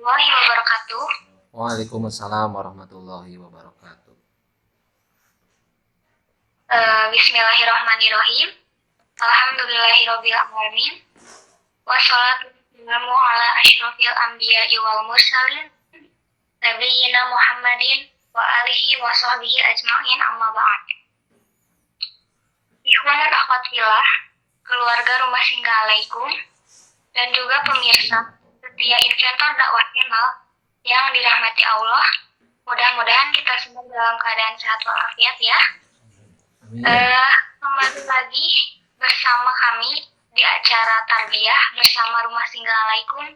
warahmatullahi wabarakatuh. Waalaikumsalam warahmatullahi wabarakatuh. Bismillahirrahmanirrahim. Alhamdulillahirabbil alamin. Wassalatu wassalamu ala asyrofil anbiya'i wal mursalin nabiyina Muhammadin wa alihi wa sahbihi ajma'in, amma ba'd. Ikhwan dan akhwat fillah, keluarga Rumah Singgah-alaikum, dan juga pemirsa setia inventor dakwah channel yang dirahmati Allah. Mudah-mudahan kita semua dalam keadaan sehat walafiat ya. Kembali lagi bersama kami di acara Tarbiyah bersama Rumah Singgah-alaikum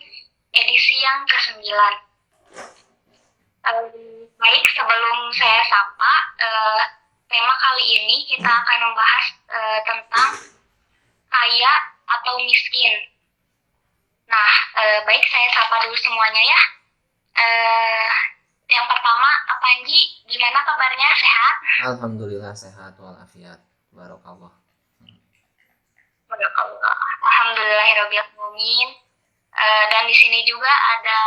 edisi yang ke-9. Baik, sebelum saya sapa, tema kali ini kita akan membahas tentang kaya atau miskin. Nah, baik, saya sapa dulu semuanya ya. Yang pertama, Pak Panji, gimana kabarnya? Sehat? Alhamdulillah sehat walafiat. Barakallah. Alhamdulillahirabbil alamin. Dan di sini juga ada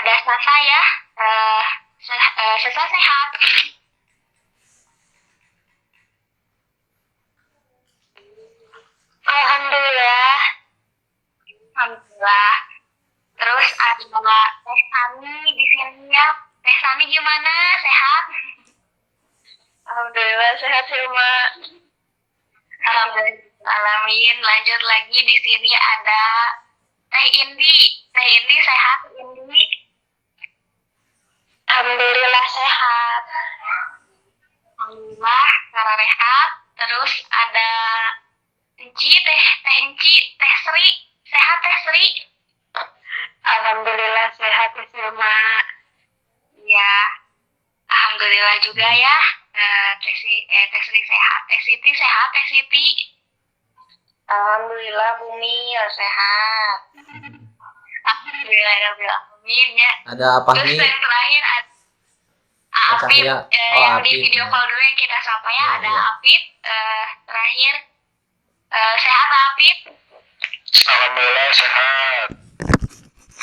Sasa ya. Sasa sehat. Alhamdulillah. Alhamdulillah. Terus ada Teh Sani di sini ya. Teh Sani gimana? Sehat? Alhamdulillah sehat sih, Mak. Alhamdulillah. Lanjut lagi, di sini ada Teh Indi. Teh Indi sehat, Indi? Alhamdulillah sehat. Alhamdulillah, cara rehat. Terus ada Teh Enci, Teh Sri. Sehat, Teh Sri? Alhamdulillah sehat, Teh Mak. Ya, alhamdulillah juga ya. Teh Sri sehat. Teh Siti sehat, Teh Siti? Alhamdulillah, Bumi ya sehat. Alhamdulillah ya. Ada apa Terus nih? yang terakhir ada Apit, yang di video call dulu yang kita sapa ya. Ada Apit. Terakhir, sehat Apit? Alhamdulillah sehat.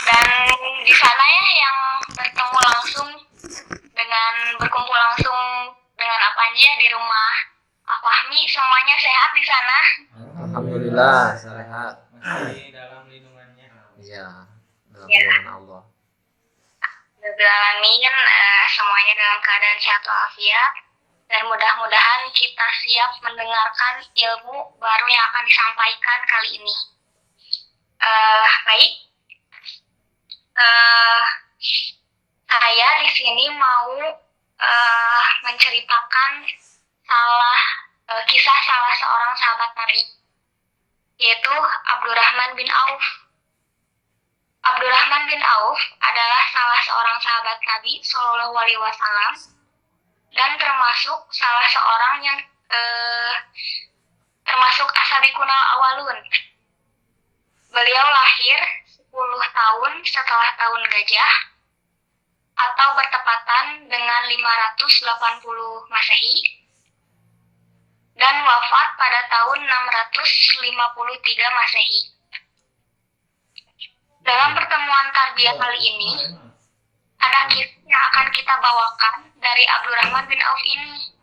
Dan di sana ya yang berkumpul langsung dengan Apanji ya di rumah Fahmi, semuanya sehat di sana? Alhamdulillah sehat. Masih dalam lindungannya. Iya, dalam lindungan Allah. Alamin, semuanya dalam keadaan sehat walafiat, dan mudah-mudahan kita siap mendengarkan ilmu baru yang akan disampaikan kali ini. Baik, saya di sini mau menceritakan kisah salah seorang sahabat Nabi, yaitu Abdurrahman bin Auf. Abdurrahman bin Auf adalah salah seorang sahabat Nabi Shallallahu Alaihi Wasallam dan termasuk salah seorang yang termasuk asabiqunal awalun. Beliau lahir 10 tahun setelah tahun gajah atau bertepatan dengan 580 Masehi, dan wafat pada tahun 653 Masehi. Dalam pertemuan tarbiyah kali ini, ada kisah yang akan kita bawakan dari Abdurrahman bin Auf ini.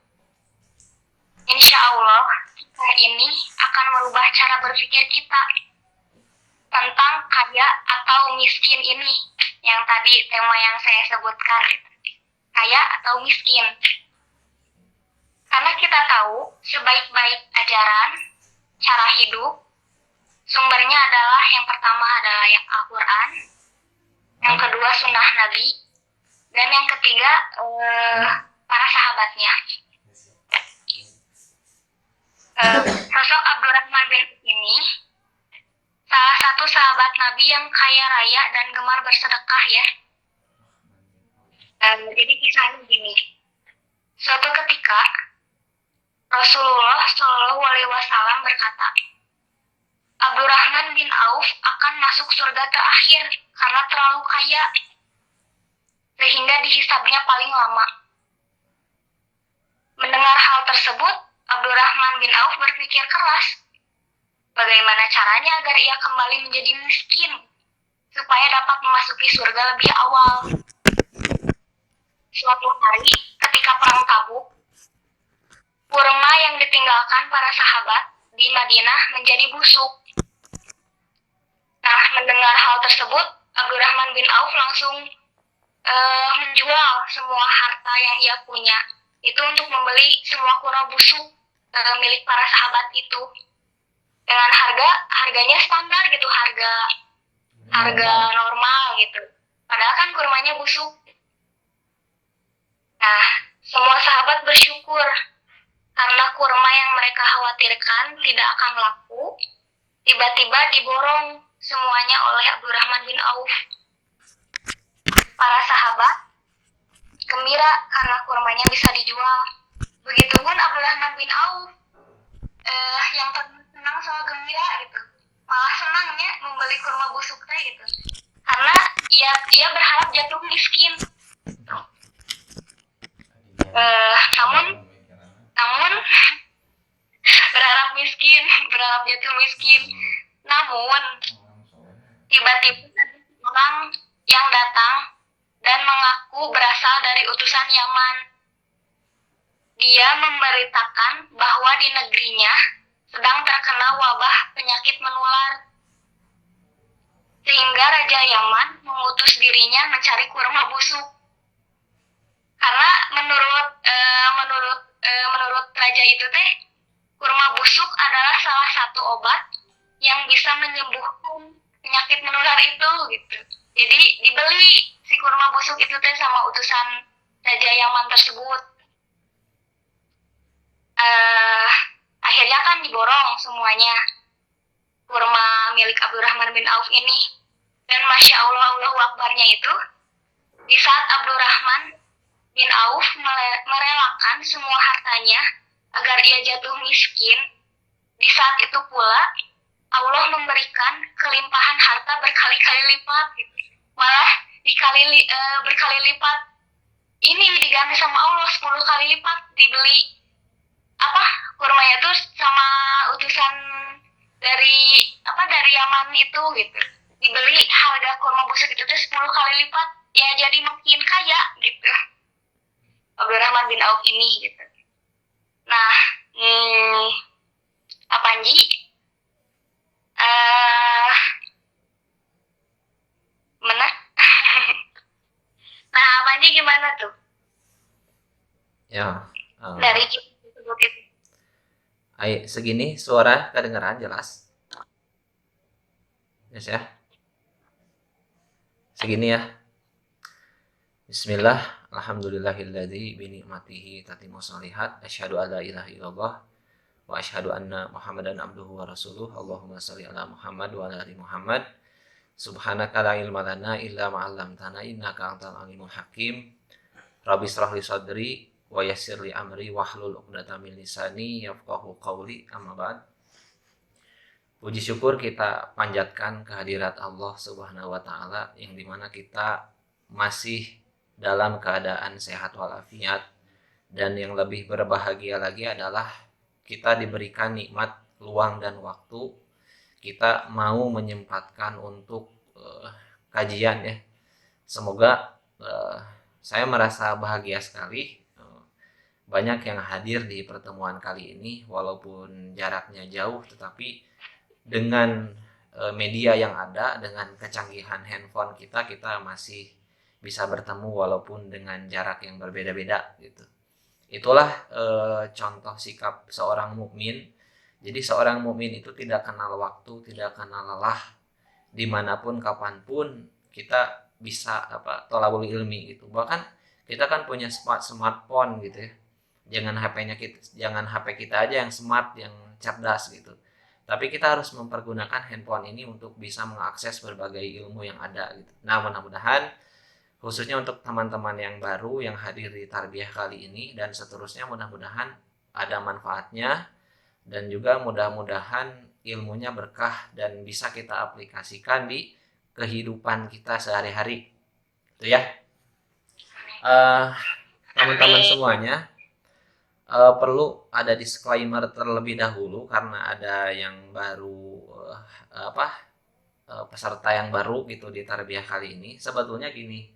Insya Allah, kisah ini akan merubah cara berpikir kita tentang kaya atau miskin ini, yang tadi tema yang saya sebutkan, kaya atau miskin. Karena kita tahu sebaik-baik ajaran, cara hidup, sumbernya adalah yang pertama adalah yang Al-Quran, yang kedua sunnah Nabi, dan yang ketiga para sahabatnya. Sosok Abdurrahman bin ini salah satu sahabat Nabi yang kaya raya dan gemar bersedekah ya. Jadi kisahnya gini. Suatu ketika Rasulullah Shallallahu Alaihi Wasallam berkata, Abdurrahman bin Auf akan masuk surga terakhir karena terlalu kaya, sehingga dihisabnya paling lama. Mendengar hal tersebut, Abdurrahman bin Auf berpikir keras, bagaimana caranya agar ia kembali menjadi miskin supaya dapat memasuki surga lebih awal. Suatu hari, ketika perang Tabuk, kurma yang ditinggalkan para sahabat di Madinah menjadi busuk. Nah, mendengar hal tersebut, Abdurrahman bin Auf langsung menjual semua harta yang ia punya itu untuk membeli semua kurma busuk milik para sahabat itu dengan harganya standar gitu, harga normal gitu. Padahal kan kurmanya busuk. Nah, semua sahabat bersyukur karena kurma yang mereka khawatirkan tidak akan laku, tiba-tiba diborong semuanya oleh Abdurrahman bin Auf. Para sahabat gembira karena kurmanya bisa dijual. Begitupun Abdurrahman bin Auf yang senang soal gembira gitu, malah senangnya membeli kurma busuk teh gitu, karena ia berharap jatuh miskin. Namun berharap jatuh miskin. Namun tiba-tiba orang yang datang dan mengaku berasal dari utusan Yaman. Dia memberitakan bahwa di negerinya sedang terkena wabah penyakit menular. Sehingga Raja Yaman mengutus dirinya mencari kurma busuk. Karena menurut raja itu teh, kurma busuk adalah salah satu obat yang bisa menyembuhkan penyakit menular itu gitu. Jadi dibeli si kurma busuk itu teh sama utusan Raja Yaman tersebut. Akhirnya kan diborong semuanya kurma milik Abdurrahman bin Auf ini. Dan Masya Allah, Allahu Akbarnya itu, di saat Abdurrahman bin Auf merelakan semua hartanya agar ia jatuh miskin, di saat itu pula Allah memberikan kelimpahan harta berkali-kali lipat gitu. Malah berkali lipat ini diganti sama Allah 10 kali lipat, dibeli kurmanya tuh sama utusan dari Yaman itu gitu, dibeli harga kurma busuk itu tuh 10 kali lipat, ya jadi makin kaya gitu Abdurrahman bin Auf ini gitu. Nah, Panji mana? Nah, Panji gimana tuh? Ya. Dari tersebut itu. Segini suara kedengaran jelas. Yes ya. Segini ya. Bismillah, alhamdulillahilladzi bi ni'matihi tatimmu shalihat, asyhadu alla ilaha illallah wa asyhadu anna Muhammadan abduhu wa rasuluh. Allahumma shalli ala Muhammad wa ala ali Muhammad. Subhanaka la ilma lana illa ma 'allamtana innaka antal alimul hakim. Rabbi shrah li sadri wa yassir li amri wahlul 'uqdatam min lisani yafqahu qawli. Amma ba'd. Puji syukur kita panjatkan kehadirat Allah Subhanahu wa taala yang dimana kita masih dalam keadaan sehat walafiat, dan yang lebih berbahagia lagi adalah kita diberikan nikmat luang dan waktu, kita mau menyempatkan untuk kajian ya. Semoga saya merasa bahagia sekali banyak yang hadir di pertemuan kali ini, walaupun jaraknya jauh, tetapi dengan media yang ada, dengan kecanggihan handphone kita masih bisa bertemu walaupun dengan jarak yang berbeda-beda gitu. Itulah contoh sikap seorang mukmin. Jadi seorang mukmin itu tidak kenal waktu, tidak kenal lelah, dimanapun kapanpun kita bisa thalabul ilmi gitu. Bahkan kita kan punya smartphone gitu ya. Jangan HP kita aja yang smart, yang cerdas gitu. Tapi kita harus mempergunakan handphone ini untuk bisa mengakses berbagai ilmu yang ada gitu. Nah, mudah-mudahan khususnya untuk teman-teman yang baru yang hadir di tarbiyah kali ini dan seterusnya, mudah-mudahan ada manfaatnya dan juga mudah-mudahan ilmunya berkah dan bisa kita aplikasikan di kehidupan kita sehari-hari. Itu ya. Teman-teman semuanya, perlu ada disclaimer terlebih dahulu karena ada yang baru peserta yang baru gitu di tarbiyah kali ini, sebetulnya gini,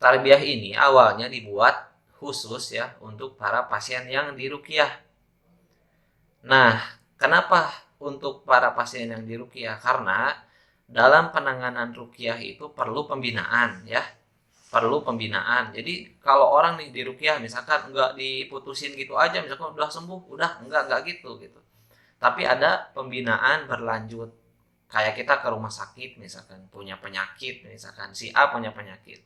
tarbiyah ini awalnya dibuat khusus ya untuk para pasien yang diruqyah. Nah, kenapa untuk para pasien yang diruqyah? Karena dalam penanganan ruqyah itu perlu pembinaan ya, perlu pembinaan. Jadi kalau orang nih diruqyah misalkan nggak diputusin gitu aja, misalkan udah sembuh, udah nggak gitu. Tapi ada pembinaan berlanjut. Kayak kita ke rumah sakit misalkan punya penyakit, misalkan si A punya penyakit.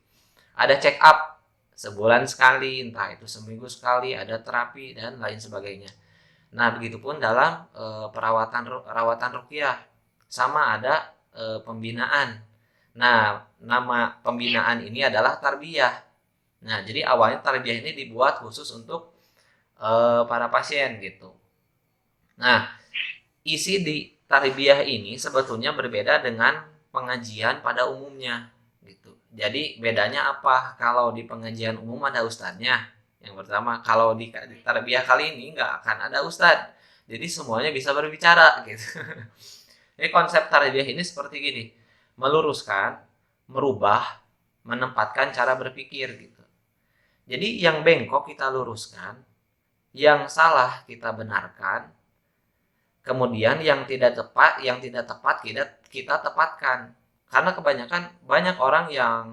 Ada check up sebulan sekali, entah itu seminggu sekali, ada terapi dan lain sebagainya. Nah, begitupun dalam rawatan ruqyah sama ada pembinaan. Nah, nama pembinaan ini adalah tarbiyah. Nah, jadi awalnya tarbiyah ini dibuat khusus untuk para pasien gitu. Nah, isi di tarbiyah ini sebetulnya berbeda dengan pengajian pada umumnya gitu. Jadi bedanya apa? Kalau di pengajian umum ada ustadznya. Yang pertama, kalau di tarbiyah kali ini nggak akan ada ustadz. Jadi semuanya bisa berbicara gitu. Jadi konsep tarbiyah ini seperti gini, meluruskan, merubah, menempatkan cara berpikir gitu. Jadi yang bengkok kita luruskan, yang salah kita benarkan, kemudian yang tidak tepat kita tepatkan. Karena kebanyakan banyak orang yang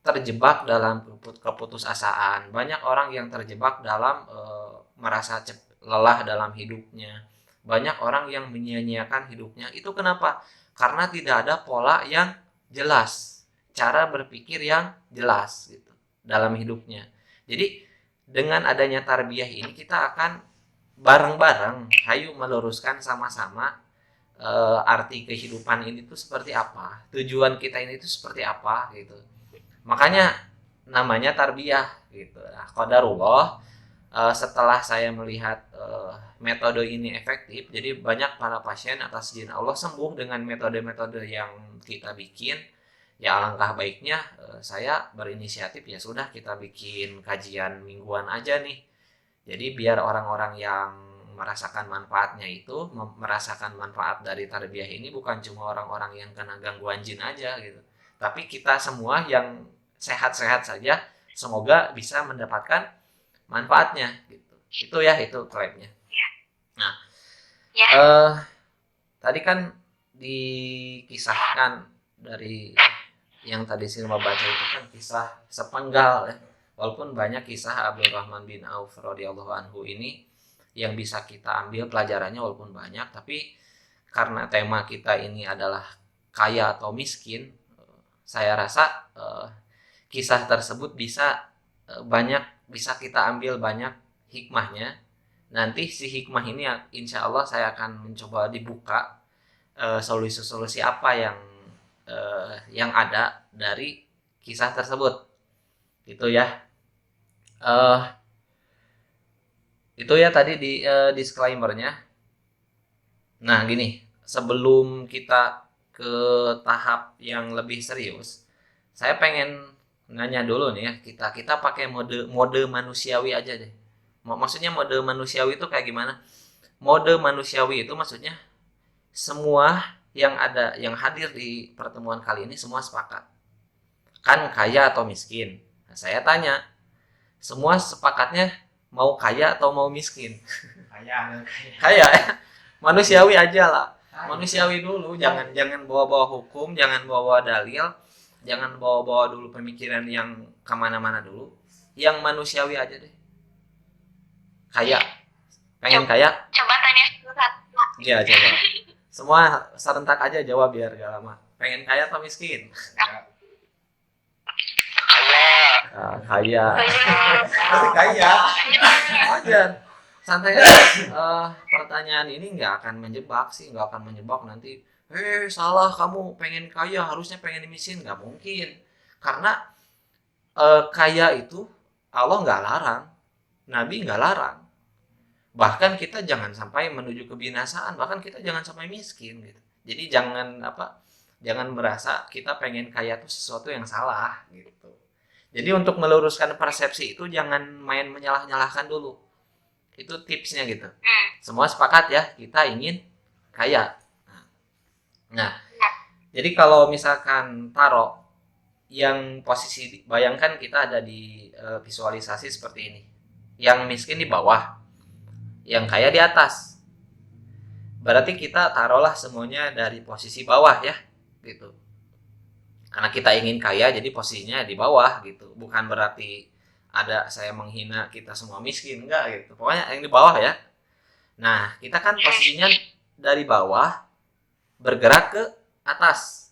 terjebak dalam keputusasaan, banyak orang yang terjebak dalam merasa lelah dalam hidupnya. Banyak orang yang menyia-nyiakan hidupnya. Itu kenapa? Karena tidak ada pola yang jelas, cara berpikir yang jelas gitu dalam hidupnya. Jadi dengan adanya tarbiyah ini kita akan bareng-bareng hayu meluruskan sama-sama arti kehidupan ini tuh seperti apa, tujuan kita ini tuh seperti apa gitu. Makanya namanya tarbiyah gitu. Nah, qadarullah setelah saya melihat metode ini efektif, jadi banyak para pasien atas izin Allah sembuh dengan metode-metode yang kita bikin. Ya alangkah baiknya saya berinisiatif ya sudah kita bikin kajian mingguan aja nih. Jadi biar orang-orang yang merasakan manfaatnya itu merasakan manfaat dari tarbiyah ini bukan cuma orang-orang yang kena gangguan jin aja gitu. Tapi kita semua yang sehat-sehat saja semoga bisa mendapatkan manfaatnya gitu. Itu ya itu klaimnya. Nah, tadi kan dikisahkan dari yang tadi Silma baca itu kan kisah sepenggal ya. Walaupun banyak kisah Abdurrahman bin Auf radhiyallahu anhu ini yang bisa kita ambil pelajarannya walaupun banyak, tapi karena tema kita ini adalah kaya atau miskin, saya rasa kisah tersebut bisa kita ambil banyak hikmahnya. Nanti si hikmah ini insya Allah saya akan mencoba dibuka solusi-solusi apa yang ada dari kisah tersebut. Gitu ya. Itu ya tadi di disclaimer-nya. Nah, gini, sebelum kita ke tahap yang lebih serius, saya pengen nanya dulu nih ya, kita pakai mode manusiawi aja deh. Maksudnya mode manusiawi itu kayak gimana? Mode manusiawi itu maksudnya semua yang hadir di pertemuan kali ini semua sepakat. Kan kaya atau miskin? Nah, saya tanya, semua sepakatnya mau kaya atau mau miskin? Kaya ya. Manusiawi aja lah. Manusiawi dulu, jangan bawa-bawa hukum, jangan bawa dalil, jangan bawa-bawa dulu pemikiran yang kemana-mana dulu. Yang manusiawi aja deh. Kaya, pengen kaya? Coba tanya satu-satu. Iya coba. Semua serentak aja jawab biar gak lama. Pengen kaya atau miskin? Kaya. Masih kaya. Wajar. Santai aja. Pertanyaan ini nggak akan menjebak nanti. Salah kamu pengen kaya harusnya pengen miskin, nggak mungkin. Karena kaya itu Allah nggak larang, Nabi nggak larang. Bahkan kita jangan sampai menuju kebinasaan, bahkan kita jangan sampai miskin gitu. Jadi jangan merasa kita pengen kaya itu sesuatu yang salah gitu. Jadi untuk meluruskan persepsi itu jangan main menyalah-nyalahkan dulu. Itu tipsnya gitu. Semua sepakat ya, kita ingin kaya. Nah, Jadi kalau misalkan taruh yang posisi, bayangkan kita ada di visualisasi seperti ini. Yang miskin di bawah, yang kaya di atas. Berarti kita taruhlah semuanya dari posisi bawah ya, gitu. Karena kita ingin kaya, jadi posisinya di bawah gitu. Bukan berarti ada saya menghina kita semua miskin, enggak gitu. Pokoknya yang di bawah ya. Nah, kita kan posisinya dari bawah bergerak ke atas,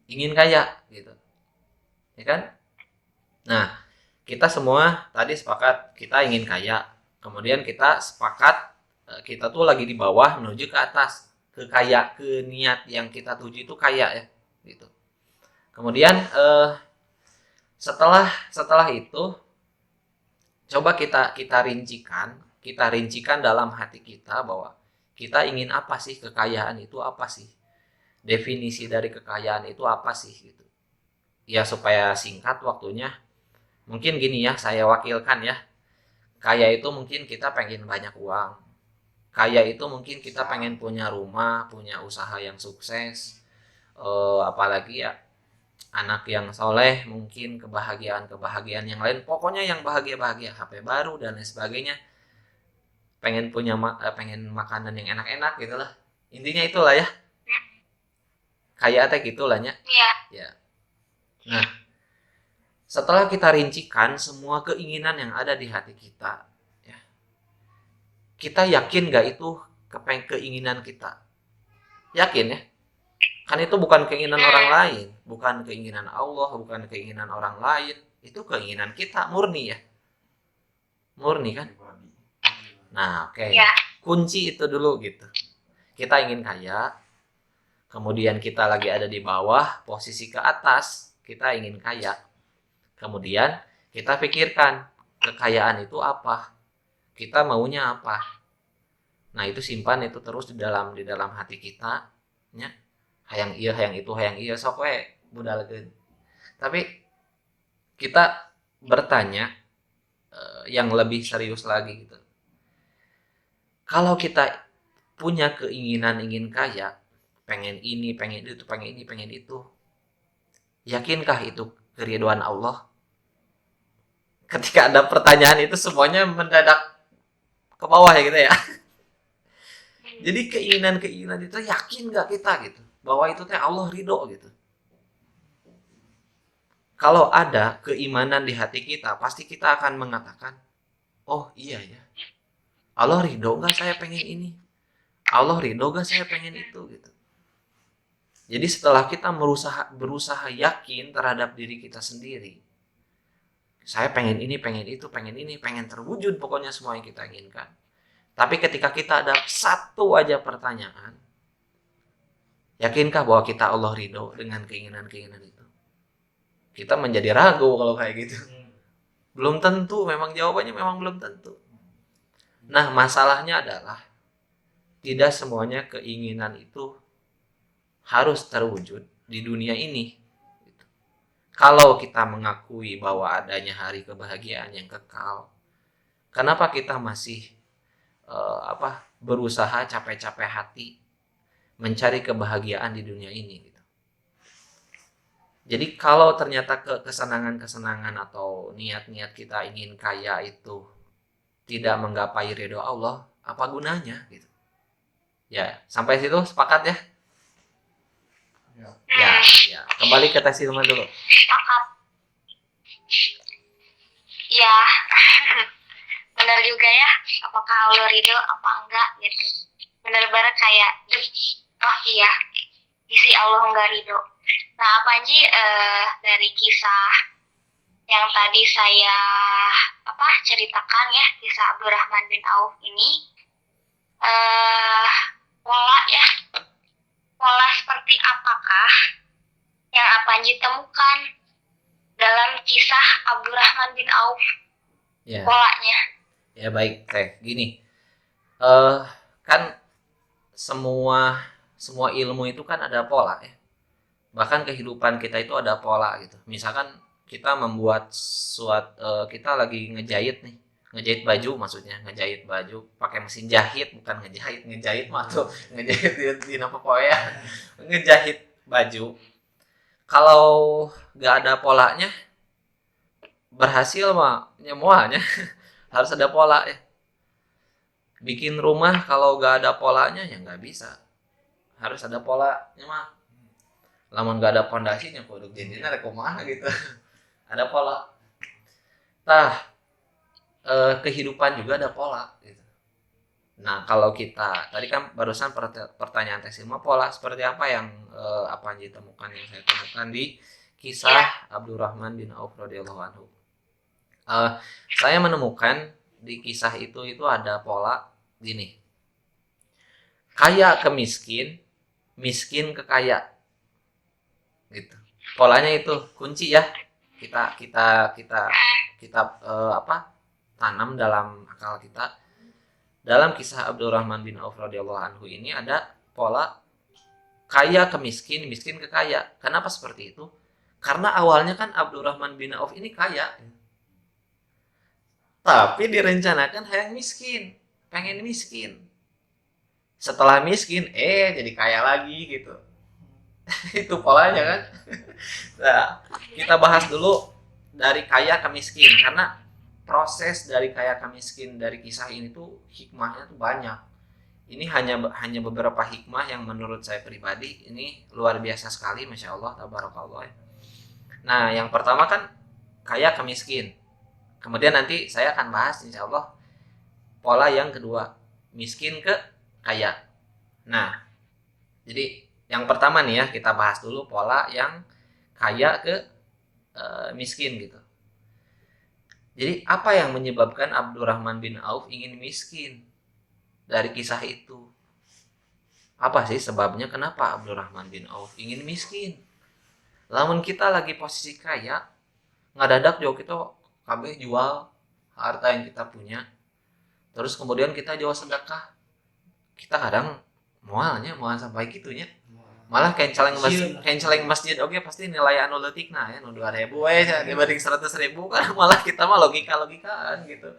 ingin kaya gitu, ya kan? Nah, kita semua tadi sepakat kita ingin kaya. Kemudian kita sepakat kita tuh lagi di bawah menuju ke atas, ke kaya, ke niat yang kita tuju itu kaya ya, gitu. Kemudian setelah itu coba kita rincikan dalam hati kita bahwa kita ingin apa sih, kekayaan itu apa sih, definisi dari kekayaan itu apa sih gitu. Ya supaya singkat waktunya, mungkin gini ya, saya wakilkan ya. Kaya itu mungkin kita pengen banyak uang. Kaya itu mungkin kita pengen punya rumah, punya usaha yang sukses, apalagi ya anak yang soleh, mungkin kebahagiaan yang lain, pokoknya yang bahagia-bahagia, HP baru dan lain sebagainya, pengen makanan yang enak-enak gitulah, intinya itulah ya, kaya teh gitulah nya. Iya. Ya. Nah, setelah kita rincikan semua keinginan yang ada di hati kita ya, kita yakin gak itu keinginan kita? Yakin ya? Kan itu bukan keinginan orang lain, bukan keinginan Allah, bukan keinginan orang lain. Itu keinginan kita, murni ya. Murni kan? Nah, oke. Ya. Kunci itu dulu gitu. Kita ingin kaya, kemudian kita lagi ada di bawah, posisi ke atas, kita ingin kaya. Kemudian kita pikirkan, kekayaan itu apa? Kita maunya apa? Nah, itu simpan itu terus di dalam hati kita, ya. Hayang iya sok we budalkeun. Tapi kita bertanya yang lebih serius lagi gitu. Kalau kita punya keinginan ingin kaya, pengen ini, pengen itu, pengen ini, pengen itu, yakinkah itu keridhaan Allah? Ketika ada pertanyaan itu semuanya mendadak ke bawah ya gitu ya. Jadi keinginan itu yakin gak kita gitu bahwa itu teh Allah ridho gitu. Kalau ada keimanan di hati kita, pasti kita akan mengatakan, oh iya ya, Allah ridho gak saya pengen ini, Allah ridho gak saya pengen itu gitu. Jadi setelah kita berusaha yakin terhadap diri kita sendiri, saya pengen ini, pengen terwujud pokoknya semua yang kita inginkan. Tapi ketika kita ada satu aja pertanyaan, yakinkah bahwa kita Allah ridho dengan keinginan-keinginan itu? Kita menjadi ragu kalau kayak gitu. Belum tentu, memang jawabannya memang belum tentu. Nah, masalahnya adalah tidak semuanya keinginan itu harus terwujud di dunia ini. Kalau kita mengakui bahwa adanya hari kebahagiaan yang kekal, kenapa kita masih berusaha capek-capek hati mencari kebahagiaan di dunia ini gitu. Jadi kalau ternyata kesenangan-kesenangan atau niat-niat kita ingin kaya itu tidak menggapai ridho Allah, apa gunanya gitu. Ya, sampai situ sepakat ya? Ya. Kembali ke tes ilmu dulu. Sepakat. Ya. Benar juga ya, apakah Allah ridho apa enggak gitu. Benar-benar kayak oh iya, isi Allah enggak ridho. Nah, Panji dari kisah yang tadi saya ceritakan ya, kisah Abdurrahman bin Auf ini, pola seperti apakah yang Panji temukan dalam kisah Abdurrahman bin Auf? Ya. Polanya. Ya baik, teh gini. Kan semua ilmu itu kan ada pola ya. Bahkan kehidupan kita itu ada pola gitu. Misalkan kita membuat kita lagi ngejahit baju, maksudnya ngejahit baju pakai mesin jahit, bukan ngejahit mah tuh ngejahit di apa ya, ngejahit baju, kalau nggak ada polanya berhasil mah nyemuanya harus ada pola ya. Bikin rumah kalau nggak ada polanya ya nggak bisa, harus ada polanya mah. Lamun nggak ada pondasinya kudu jadinya ada kumaha gitu. Ada pola. Tah, kehidupan juga ada pola gitu. Nah, kalau kita tadi kan barusan pertanyaan tes ilmu, pola seperti apa yang apa yang ditemukan, yang saya temukan di kisah Abdurrahman bin Auf radhiyallahu anhu. Saya menemukan di kisah itu ada pola gini. Kaya ke miskin, miskin ke kaya. Gitu. Polanya itu kunci ya. Kita tanam dalam akal kita. Dalam kisah Abdurrahman bin Auf radhiyallahu anhu ini ada pola kaya ke miskin, miskin ke kaya. Kenapa seperti itu? Karena awalnya kan Abdurrahman bin Auf ini kaya. Tapi direncanakan hayang miskin, pengen miskin. Setelah miskin, jadi kaya lagi gitu. Itu polanya kan. Nah, kita bahas dulu dari kaya ke miskin, karena proses dari kaya ke miskin dari kisah ini tuh hikmahnya tuh banyak. Ini hanya beberapa hikmah yang menurut saya pribadi ini luar biasa sekali, masya Allah, tabarakallah. Nah, yang pertama kan kaya ke miskin. Kemudian nanti saya akan bahas insya Allah pola yang kedua, miskin ke kaya. Nah, jadi yang pertama nih ya, kita bahas dulu pola yang kaya ke miskin gitu. Jadi apa yang menyebabkan Abdurrahman bin Auf ingin miskin dari kisah itu? Apa sih sebabnya kenapa Abdurrahman bin Auf ingin miskin? Lamun kita lagi posisi kaya, ngadadak jauh kita kabeh jual harta yang kita punya, terus kemudian kita jual sedekah. Kita kadang mual sampai gitunya. Malah kenceleng masjid oke pasti nilai anu leutikna ya nu 2.000 we dibanding 100.000 kan, malah kita mah logika-logikaan gitu.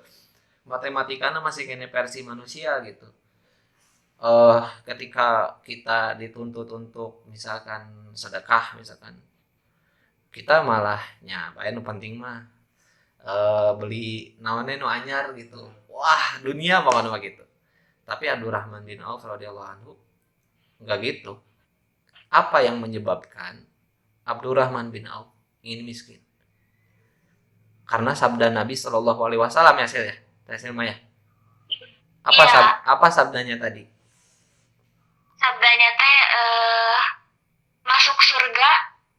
Matematikana masih kene versi manusia gitu. Ketika kita dituntut untuk misalkan sedekah misalkan, kita malah bae nu penting mah beli naonnya nu anyar gitu. Wah, dunia pokoknya mah gitu. Tapi Abdurrahman bin Auf radhiyallahu anhu enggak gitu. Apa yang menyebabkan Abdurrahman bin Auf ingin miskin? Karena sabda Nabi Shallallahu Alaihi Wasallam ya, Sil ya, Sil Maya. Apa sabdanya tadi? Sabdanya teh masuk surga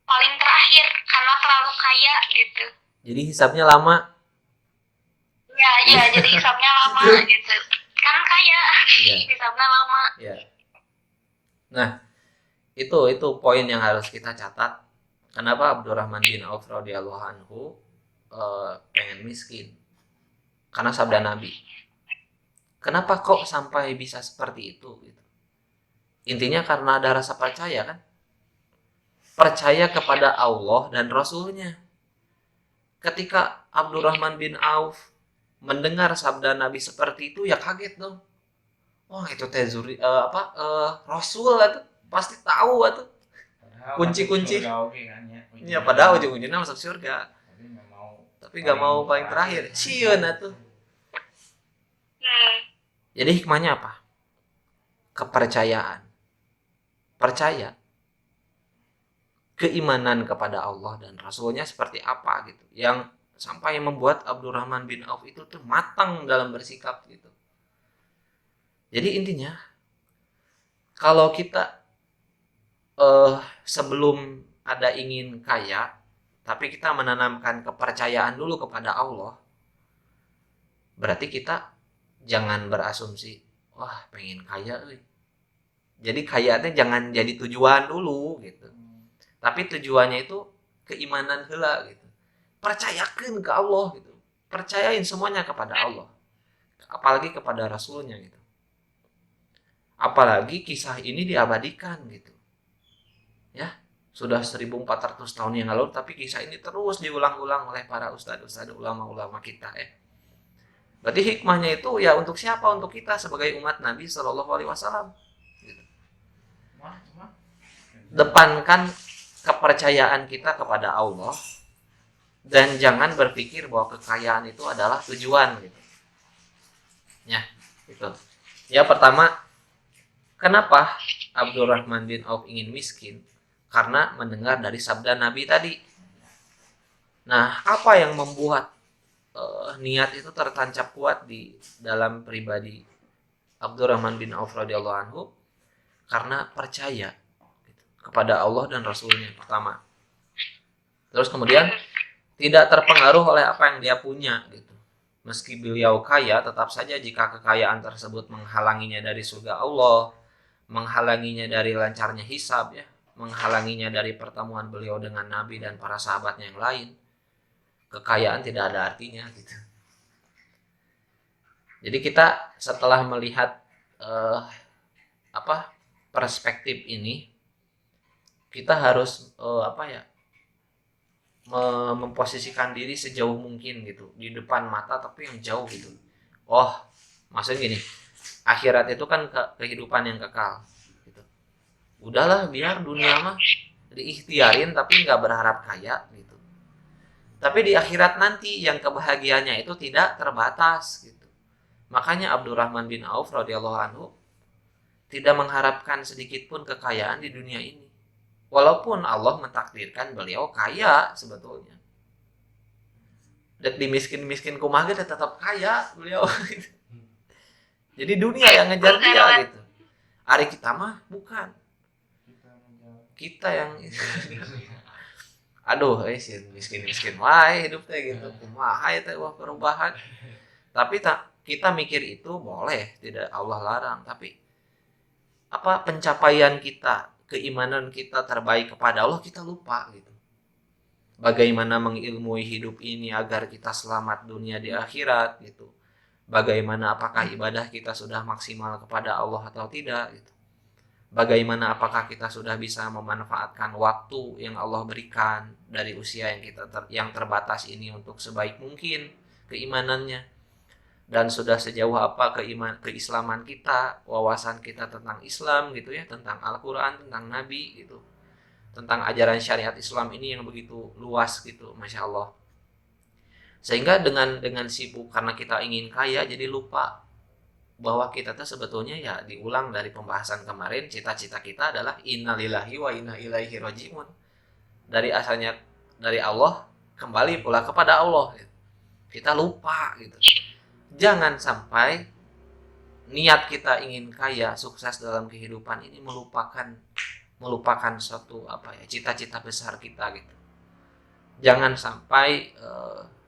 paling terakhir karena terlalu kaya gitu. Jadi hisabnya lama. Ya, jadi hisabnya lama gitu. Kan kaya, hisabnya lama. Ya. Nah, itu poin yang harus kita catat. Kenapa Abdurrahman bin Auf radhiyallahu anhu pengen miskin? Karena sabda Nabi. Kenapa kok sampai bisa seperti itu? Gitu. Intinya karena ada rasa percaya kan? Percaya kepada Allah dan Rasulnya. Ketika Abdurrahman bin Auf mendengar sabda Nabi seperti itu, ya kaget dong. Wah, itu teh Rasul itu pasti tahu atuh kunci-kunci. Ya padahal ujung-ujungnya masuk surga. Tapi nggak mau paling terakhir. Sieun atuh. Jadi hikmahnya apa? Kepercayaan. Percaya. Keimanan kepada Allah dan Rasulnya seperti apa gitu. Yang sampai membuat Abdurrahman bin Auf itu tuh matang dalam bersikap gitu. Jadi intinya kalau kita sebelum ada ingin kaya, tapi kita menanamkan kepercayaan dulu kepada Allah, berarti kita jangan berasumsi, wah pengen kaya euy. Jadi kaya itu jangan jadi tujuan dulu gitu. Tapi tujuannya itu keimanan heula gitu. Percayakan ke Allah gitu. Percayain semuanya kepada Allah. Apalagi kepada Rasulnya gitu. Apalagi kisah ini diabadikan gitu. Ya, sudah 1400 tahun yang lalu, tapi kisah ini terus diulang-ulang oleh para ustadz-ustadz ulama-ulama kita ya. Berarti hikmahnya itu ya untuk siapa? Untuk kita sebagai umat Nabi Shallallahu Alaihi Wasallam. Gitu. depankan kepercayaan kita kepada Allah dan jangan berpikir bahwa kekayaan itu adalah tujuan gitu. Ya, itu. Ya pertama, kenapa Abdurrahman bin Auf ingin miskin? Karena mendengar dari sabda Nabi tadi. Nah, apa yang membuat niat itu tertancap kuat di dalam pribadi Abdurrahman bin Auf radhiyallahu anhu? Karena percaya gitu, kepada Allah dan Rasulnya pertama. Terus kemudian tidak terpengaruh oleh apa yang dia punya gitu. Meski beliau kaya, tetap saja jika kekayaan tersebut menghalanginya dari surga Allah, menghalanginya dari lancarnya hisab ya, menghalanginya dari pertemuan beliau dengan Nabi dan para sahabatnya yang lain, kekayaan tidak ada artinya gitu. Jadi kita setelah melihat perspektif ini, kita harus memposisikan diri sejauh mungkin gitu di depan mata, tapi yang jauh gitu. Oh, maksudnya gini, akhirat itu kan kehidupan yang kekal gitu. Udahlah biar dunia mah diikhtiarin tapi nggak berharap kaya gitu. Tapi di akhirat nanti yang kebahagiaannya itu tidak terbatas gitu. Makanya Abdurrahman bin Auf radhiyallahu anhu tidak mengharapkan sedikit pun kekayaan di dunia ini. Walaupun Allah mentakdirkan beliau kaya sebetulnya. Dek di miskin-miskin kumaha ge tetap kaya beliau. Jadi dunia yang ngejar dia gitu. Ari kita mah bukan. Kita yang aduh miskin-miskin wae hidup teh gitu. Kumaha teh wah perubahan. Tapi kita mikir itu boleh, tidak Allah larang, tapi pencapaian kita, keimanan kita terbaik kepada Allah kita lupa gitu. Bagaimana mengilmui hidup ini agar kita selamat dunia di akhirat gitu. Bagaimana apakah ibadah kita sudah maksimal kepada Allah atau tidak gitu. Bagaimana apakah kita sudah bisa memanfaatkan waktu yang Allah berikan dari usia yang terbatas ini untuk sebaik mungkin keimanannya. Dan sudah sejauh apa keislaman kita, wawasan kita tentang Islam gitu ya, tentang Al-Quran, tentang Nabi gitu, tentang ajaran syariat Islam ini yang begitu luas gitu, Masya Allah. Sehingga dengan sibuk karena kita ingin kaya, jadi lupa bahwa kita tuh sebetulnya ya diulang dari pembahasan kemarin, cita-cita kita adalah innalillahi wa inna ilaihi raji'un. Dari asalnya dari Allah, kembali pula kepada Allah gitu. Kita lupa gitu. Jangan sampai niat kita ingin kaya, sukses dalam kehidupan ini melupakan suatu cita-cita besar kita gitu. Jangan sampai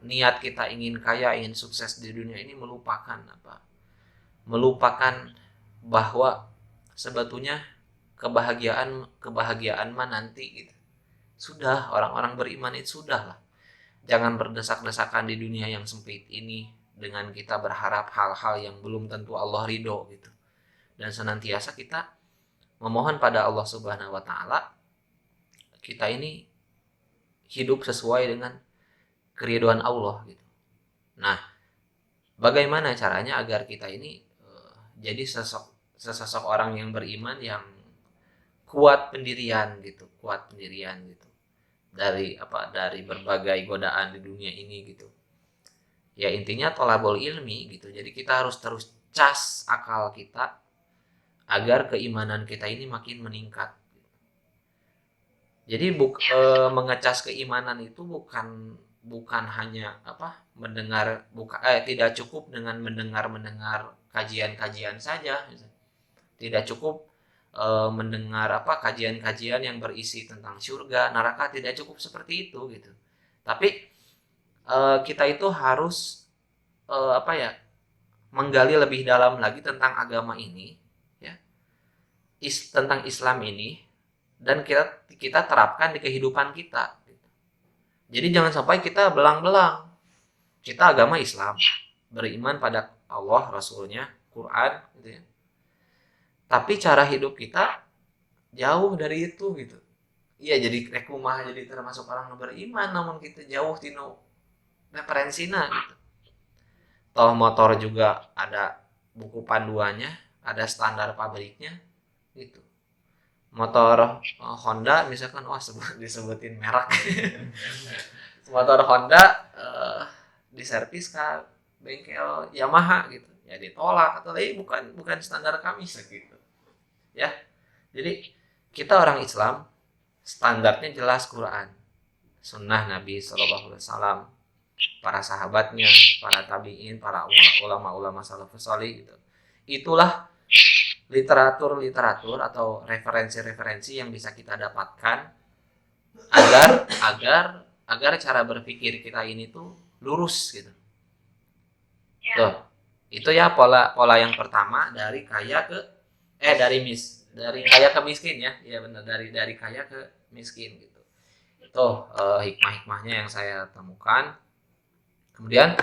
niat kita ingin kaya, ingin sukses di dunia ini melupakan bahwa sebetulnya kebahagiaan mah nanti gitu. Sudah, orang-orang beriman itu sudah lah. Jangan berdesak-desakan di dunia yang sempit ini dengan kita berharap hal-hal yang belum tentu Allah ridho gitu. Dan senantiasa kita memohon pada Allah Subhanahu wa taala kita ini hidup sesuai dengan keridhaan Allah gitu. Nah, bagaimana caranya agar kita ini jadi sesosok orang yang beriman yang kuat pendirian gitu dari berbagai godaan di dunia ini gitu. Ya intinya tolabul ilmi gitu. Jadi kita harus terus cas akal kita agar keimanan kita ini makin meningkat. Jadi mengecas keimanan itu bukan hanya tidak cukup dengan mendengar kajian-kajian saja. Tidak cukup mendengar kajian-kajian yang berisi tentang surga, neraka, tidak cukup seperti itu gitu. Tapi kita itu harus menggali lebih dalam lagi tentang agama ini ya, tentang Islam ini, dan kita terapkan di kehidupan kita gitu. Jadi jangan sampai kita belang-belang, kita agama Islam, beriman pada Allah, Rasulnya, Quran gitu ya, tapi cara hidup kita jauh dari itu gitu. Iya, jadi rekumah jadi termasuk orang yang beriman, namun kita jauh tino referensinya gitu. Toh motor juga ada buku panduannya, ada standar pabriknya gitu. motor Honda misalkan, wah disebutin merek. Motor Honda diservis ke bengkel Yamaha gitu, ya ditolak atau bukan standar kami segitu ya. Jadi kita orang Islam standarnya jelas, Quran, sunnah Nabi Shallallahu Alaihi Wasallam, para sahabatnya, para tabiin, para ulama-ulama salafus salih gitu. Itulah literatur atau referensi-referensi yang bisa kita dapatkan agar cara berpikir kita ini tuh lurus gitu. Tuh, itu ya pola yang pertama, dari kaya ke dari kaya ke miskin ya. Iya benar, dari kaya ke miskin gitu. Itu hikmah-hikmahnya yang saya temukan. Kemudian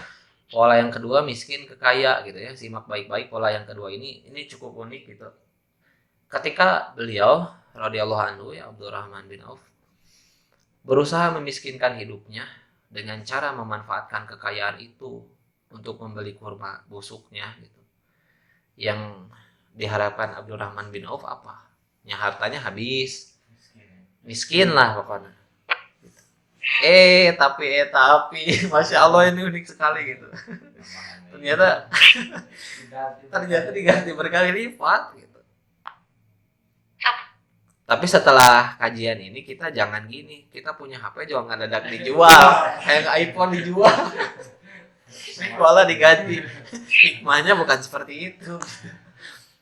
pola yang kedua, miskin ke kaya gitu ya. Simak baik-baik pola yang kedua ini cukup unik gitu. Ketika beliau radhiyallahu anhu ya, Abdurrahman bin Auf, berusaha memiskinkan hidupnya dengan cara memanfaatkan kekayaan itu untuk membeli kurma busuknya gitu. Yang diharapkan Abdurrahman bin Auf apa? Ya hartanya habis, miskin lah pokoknya. Tapi masya Allah ini unik sekali gitu. ternyata diganti berkali lipat gitu. Tapi setelah kajian ini kita jangan gini, kita punya HP jangan dadak dijual, kayak iPhone dijual, malah diganti. Hikmahnya bukan seperti itu.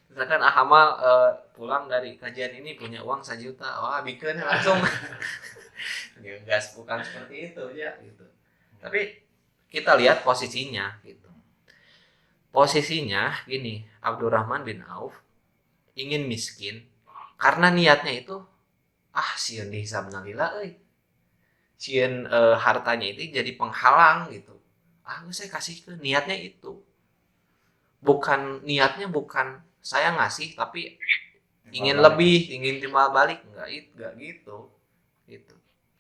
Misalkan Ahamal pulang dari kajian ini punya uang 1 juta, wah bikin langsung. Ya, bukan seperti itu ya gitu. Tapi kita lihat posisinya gitu. Posisinya gini, Abdurrahman bin Auf ingin miskin karena niatnya itu sieun dihisab nalila sieun hartanya itu jadi penghalang gitu. Saya kasih ke niatnya itu. Niatnya bukan saya ngasih tapi ingin lebih, ingin timbal balik, enggak gitu. Gitu.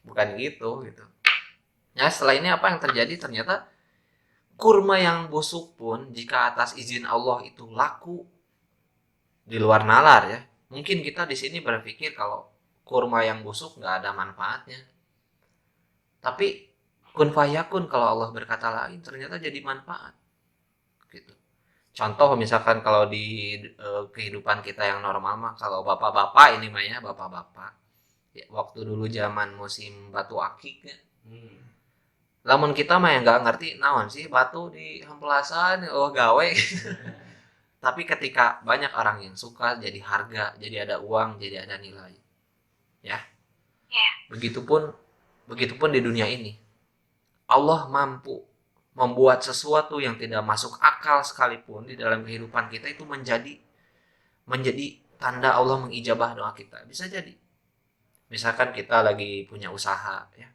Bukan gitu. Ya, setelah ini apa yang terjadi? Ternyata kurma yang busuk pun jika atas izin Allah itu laku di luar nalar ya. Mungkin kita di sini berpikir kalau kurma yang busuk nggak ada manfaatnya. Tapi kun fayakun, kalau Allah berkata lain ternyata jadi manfaat. Gitu. Contoh misalkan kalau di kehidupan kita yang normal mah, kalau bapak-bapak ini mah ya, bapak-bapak. Ya, waktu dulu zaman musim batu akik ya. Lamun kita mah yang nggak ngerti naon sih batu di hemplasan, gawe. Tapi ketika banyak orang yang suka, jadi harga, jadi ada uang, jadi ada nilai. Ya. Begitupun di dunia ini. Allah mampu membuat sesuatu yang tidak masuk akal sekalipun di dalam kehidupan kita itu menjadi tanda Allah mengijabah doa kita. Bisa jadi. Misalkan kita lagi punya usaha ya,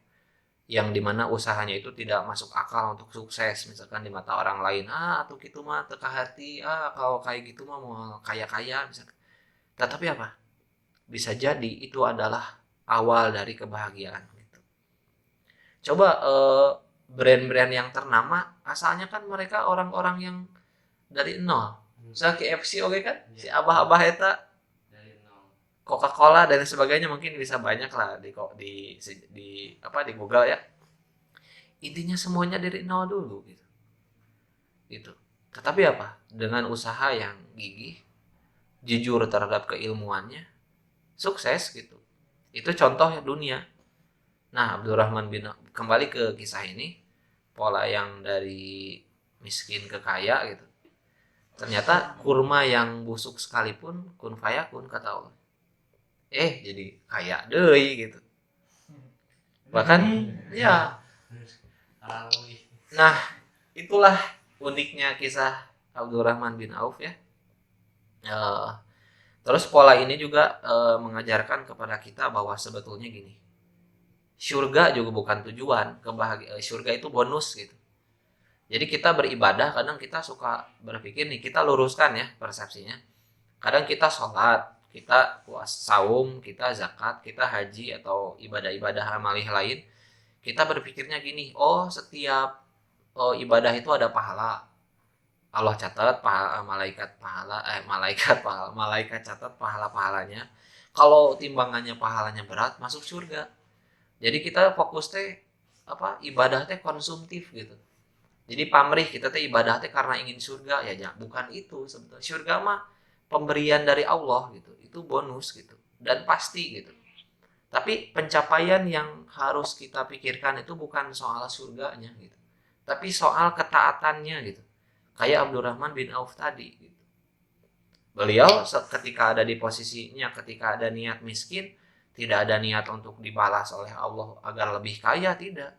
yang dimana usahanya itu tidak masuk akal untuk sukses, misalkan di mata orang lain, atau gitu mah teka hati, kalau kayak gitu mah mau kaya-kaya misalkan. Tetapi apa? Bisa jadi itu adalah awal dari kebahagiaan gitu. Coba brand-brand yang ternama asalnya kan mereka orang-orang yang dari nol. Misalnya KFC oke kan? Si abah-abah eta Coca-Cola dan sebagainya, mungkin bisa banyak lah di Google ya. Intinya semuanya dari nol dulu gitu. Tetapi apa? Dengan usaha yang gigih, jujur terhadap keilmuannya, sukses gitu. Itu contoh dunia. Nah, Abdurrahman bin Auf, kembali ke kisah ini, pola yang dari miskin ke kaya gitu. Ternyata kurma yang busuk sekalipun kun fayakun kata Allah. Jadi kaya deui gitu. Bahkan ya. Nah, itulah uniknya kisah Abdurrahman bin Auf ya. Terus pola ini juga mengajarkan kepada kita bahwa sebetulnya gini. Surga juga bukan tujuan, surga itu bonus gitu. Jadi kita beribadah, kadang kita suka berpikir nih, kita luruskan ya persepsinya. Kadang kita sholat, kita puasa, saum, kita zakat, kita haji atau ibadah-ibadah amalih lain, kita berpikirnya gini, setiap ibadah itu ada pahala. Allah catat malaikat catat pahala-pahalanya. Kalau timbangannya pahalanya berat masuk surga. Jadi kita fokus teh ibadah teh konsumtif gitu. Jadi pamrih kita teh ibadah teh karena ingin surga ya bukan itu sebetulnya. Surga mah pemberian dari Allah gitu. Itu bonus gitu dan pasti gitu. Tapi pencapaian yang harus kita pikirkan itu bukan soal surganya gitu. Tapi soal ketaatannya gitu. Kayak Abdurrahman bin Auf tadi gitu. Beliau ketika ada di posisinya, ketika ada niat miskin, tidak ada niat untuk dibalas oleh Allah agar lebih kaya, tidak.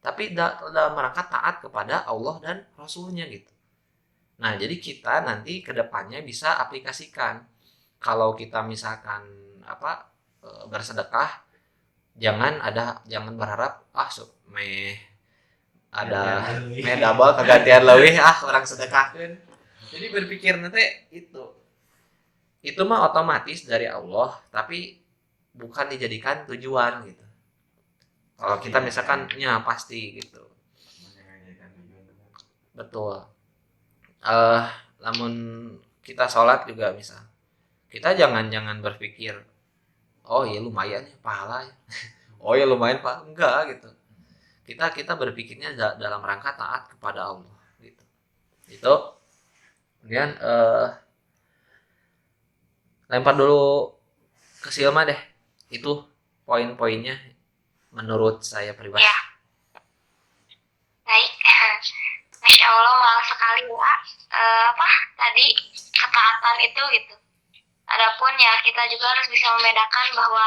Tapi dalam rangka taat kepada Allah dan Rasulnya gitu. Nah, jadi kita nanti ke depannya bisa aplikasikan. Kalau kita misalkan bersedekah, jangan berharap ada double kegantian leuwih orang sedekahkeun. Jadi berpikir nanti itu mah otomatis dari Allah, tapi bukan dijadikan tujuan gitu. Kalau kita misalkan pasti gitu. Betul. Namun kita sholat juga misal, kita jangan berpikir oh ya lumayan ya pahala ya. Oh ya lumayan pak, enggak gitu. Kita berpikirnya dalam rangka taat kepada Allah gitu. Itu kemudian lempar dulu ke Silma deh. Itu poin-poinnya menurut saya pribadi. Ya, baik. Masya Allah, malah sekali ya. Tadi ketaatan itu gitu. Adapun ya kita juga harus bisa membedakan bahwa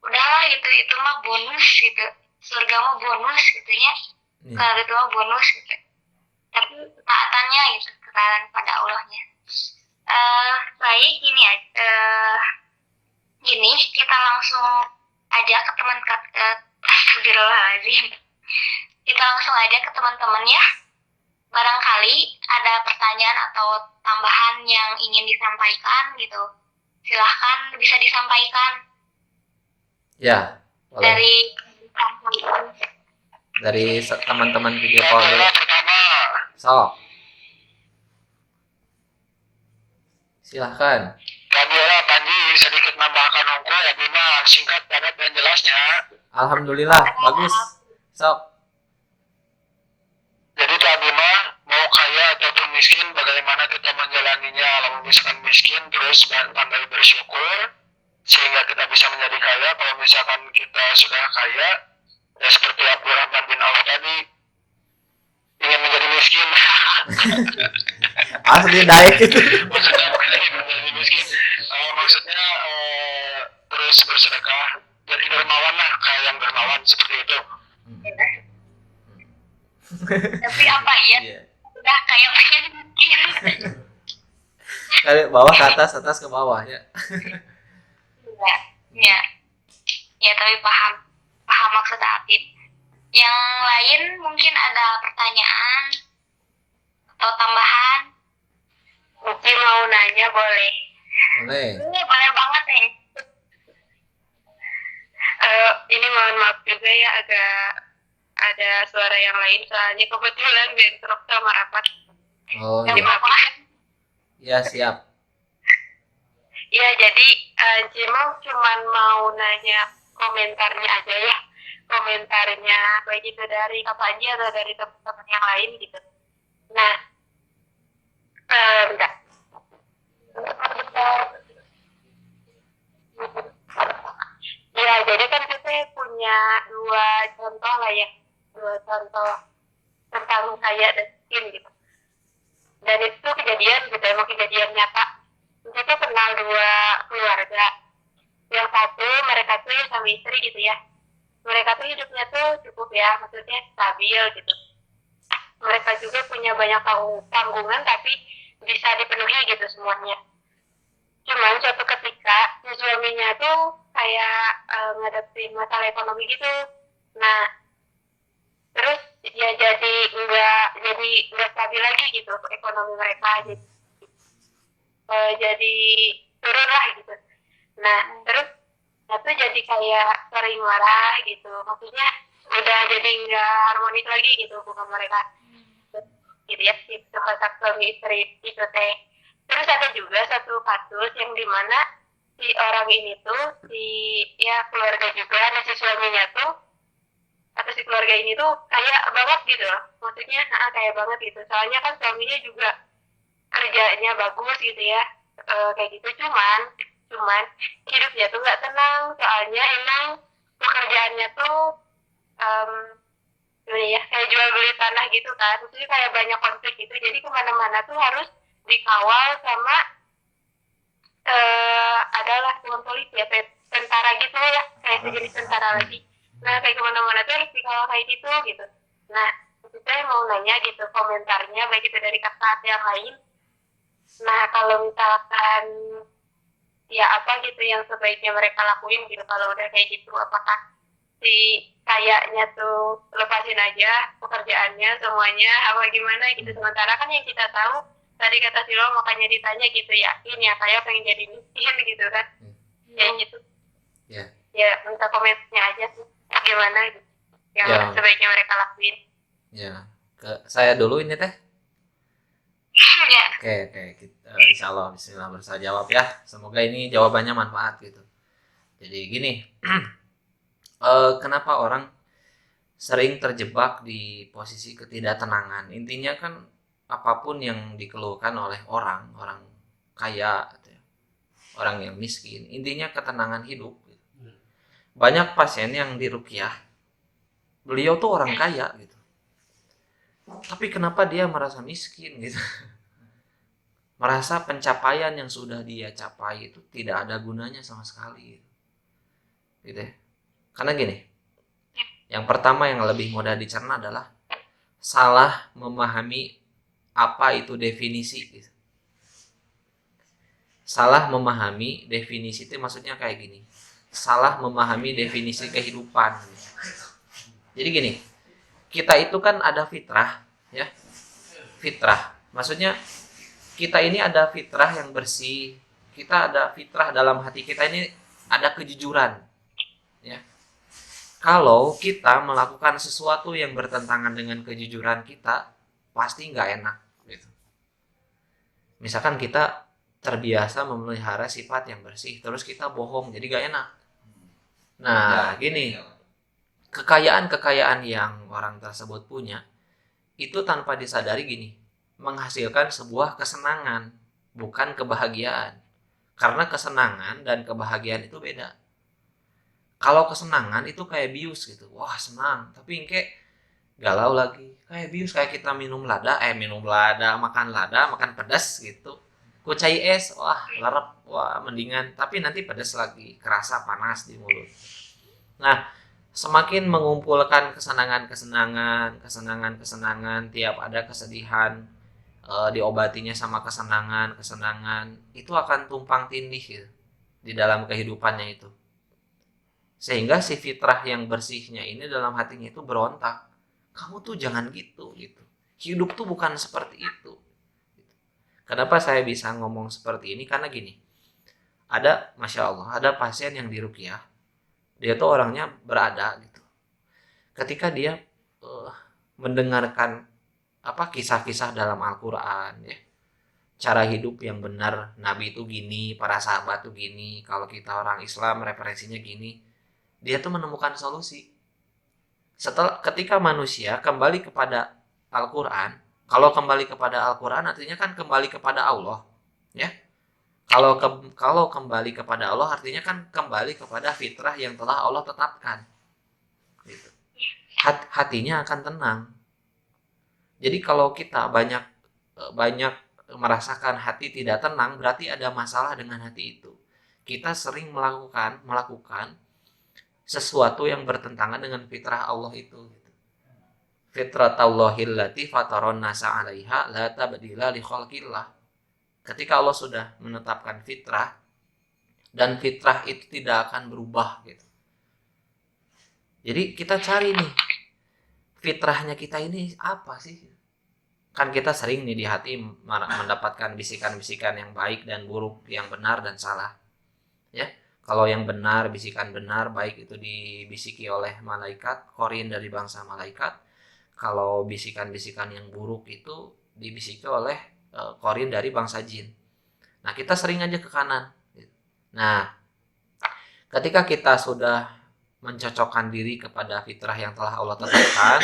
udahlah gitu, itu mah bonus gitu. Surga mah bonus gitu ya. Kalau itu mah bonus gitu. Tapi ketaatannya gitu, ketaatan pada Allahnya. Baik, gini kita langsung aja ke astagfirullahaladzim. Kita langsung aja ke teman-teman ya. Barangkali ada pertanyaan atau tambahan yang ingin disampaikan gitu. Silahkan bisa disampaikan. Ya, boleh. Dari teman-teman video call dulu. Sok. Silahkan. Fabiola, Panji, sedikit nambahkan ongko ya Bima, singkat, padat, dan jelasnya. Alhamdulillah, bagus. Sok. Jadi Kak Bima, mau kaya ataupun miskin, bagaimana kita menjalaninya? Kalau misalkan miskin, terus pandai bersyukur, sehingga kita bisa menjadi kaya. Kalau misalkan kita sudah kaya, ya seperti Abdurrahman bin Auf tadi, ingin menjadi miskin. Asli naik itu. Maksudnya bukan lagi menjadi miskin. Maksudnya terus bersedekah, jadi dermawan lah, kayak yang dermawan seperti itu. Tapi apa ya? Udah kayak pengen mikir. Dari bawah ke atas, atas ke bawah ya. Ya, tapi paham maksud Apit. Yang lain mungkin ada pertanyaan atau tambahan? Mungkin mau nanya boleh. Boleh. Ini boleh banget nih. Ini mohon maaf juga ya, agak ada suara yang lain soalnya kebetulan bentrok sama rapat. Oh jadi iya. apa? Ya siap. Ya jadi Cimau cuman mau nanya komentarnya aja ya, komentarnya baik itu dari Kak Panji atau dari teman-teman yang lain gitu. Nah, bentar. Ya jadi kan kita punya dua contoh lah ya, dua contoh tentang kaya dan miskin gitu. Dan itu kejadian gitu, emang kejadian nyata. Kita kenal dua keluarga. Yang satu mereka tuh suami istri gitu ya. Mereka tuh hidupnya tuh cukup ya, maksudnya stabil gitu. Mereka juga punya banyak tanggungan tapi bisa dipenuhi gitu semuanya. Cuman suatu ketika suaminya tuh kayak ngadepin masalah ekonomi gitu. Nah, terus ya jadi nggak stabil lagi gitu ekonomi mereka, jadi turun lah gitu. Nah terus itu jadi kayak sering marah gitu, maksudnya udah jadi nggak harmonis lagi gitu hubungan mereka gitu ya, itu kata suami istri itu teh. Terus ada juga satu kasus yang dimana si si orang ini tuh ya keluarga juga, nah si suaminya tuh atau si keluarga ini tuh kayak banget gitu loh, maksudnya kayak banget gitu, soalnya kan suaminya juga kerjanya bagus gitu ya. Kayak gitu, cuman hidupnya tuh nggak tenang, soalnya emang pekerjaannya tuh em, gimana ya, kayak jual beli tanah gitu kan, jadi kayak banyak konflik gitu, jadi kemana-mana tuh harus dikawal sama adalah teman polisi ya, kayak tentara gitu ya, kayak sejenis tentara lagi. Nah kayak kemana-mana tuh harus dikawal kayak gitu. Nah saya mau nanya gitu komentarnya, baik itu dari kakak yang lain. Nah kalau misalkan ya apa gitu yang sebaiknya mereka lakuin gitu kalau udah kayak gitu, apakah si kayaknya tuh lepasin aja pekerjaannya semuanya apa gimana gitu, sementara kan yang kita tahu tadi kata Silo makanya ditanya gitu, yakin ya kayak pengen jadi miskin gitu kan. Ya gitu Ya. ya, minta komennya aja sih gimana gitu yang Ya. sebaiknya mereka lakuin. Ya, ke saya dulu ini teh. Ya. Oke, insya Allah Bismillah berusaha jawab ya. Semoga ini jawabannya manfaat gitu. Jadi gini, kenapa orang sering terjebak di posisi ketidaktenangan? Intinya kan apapun yang dikeluhkan oleh orang kaya, gitu ya, orang yang miskin, intinya ketenangan hidup. Gitu. Banyak pasien yang diruqyah, beliau tuh orang kaya gitu, tapi kenapa dia merasa miskin gitu? Merasa pencapaian yang sudah dia capai itu tidak ada gunanya sama sekali gitu ya. Karena gini, yang pertama yang lebih mudah dicerna adalah salah memahami apa itu definisi gitu. Salah memahami definisi itu maksudnya kayak gini, salah memahami definisi kehidupan gitu. Jadi gini, kita itu kan ada fitrah ya, fitrah maksudnya kita ini ada fitrah yang bersih, kita ada fitrah dalam hati kita ini ada kejujuran ya. Kalau kita melakukan sesuatu yang bertentangan dengan kejujuran kita, pasti nggak enak gitu. Misalkan kita terbiasa memelihara sifat yang bersih, terus kita bohong, jadi nggak enak. Nah gini, kekayaan yang orang tersebut punya itu tanpa disadari gini, menghasilkan sebuah kesenangan, bukan kebahagiaan. Karena kesenangan dan kebahagiaan itu beda. Kalau kesenangan itu kayak bius gitu, wah senang, tapi kayak galau lagi, kayak bius, kayak kita minum lada, makan pedas gitu. Kucai es, wah lerep, wah mendingan, tapi nanti pedas lagi, kerasa panas di mulut. Nah, semakin mengumpulkan kesenangan, tiap ada kesedihan, diobatinya sama kesenangan, itu akan tumpang tindih gitu, di dalam kehidupannya itu. Sehingga si fitrah yang bersihnya ini dalam hatinya itu berontak, kamu tuh jangan gitu. Hidup tuh bukan seperti itu. Kenapa saya bisa ngomong seperti ini? Karena gini, Masya Allah, ada pasien yang diruqyah, dia tuh orangnya berada gitu. Ketika dia mendengarkan kisah-kisah dalam Al-Quran ya, cara hidup yang benar, Nabi itu gini, para sahabat tuh gini, kalau kita orang Islam referensinya gini, dia tuh menemukan solusi. Ketika manusia kembali kepada Al-Quran, kalau kembali kepada Al-Quran artinya kan kembali kepada Allah ya. Kalau kembali kepada Allah artinya kan kembali kepada fitrah yang telah Allah tetapkan gitu. Hatinya akan tenang. Jadi kalau kita banyak merasakan hati tidak tenang, berarti ada masalah dengan hati itu. Kita sering melakukan sesuatu yang bertentangan dengan fitrah Allah itu gitu. Fitratallahi allati fataron nasa 'alaiha la tabdila li khalqillah. Ketika Allah sudah menetapkan fitrah, dan fitrah itu tidak akan berubah gitu. Jadi kita cari nih, fitrahnya kita ini apa sih? Kan kita sering nih di hati mendapatkan bisikan-bisikan yang baik dan buruk, yang benar dan salah ya. Kalau yang benar, bisikan benar, baik itu dibisiki oleh malaikat, qarin dari bangsa malaikat. Kalau bisikan-bisikan yang buruk itu dibisiki oleh qarin dari bangsa jin. Nah kita sering aja ke kanan, Nah, ketika kita sudah mencocokkan diri kepada fitrah yang telah Allah tetapkan,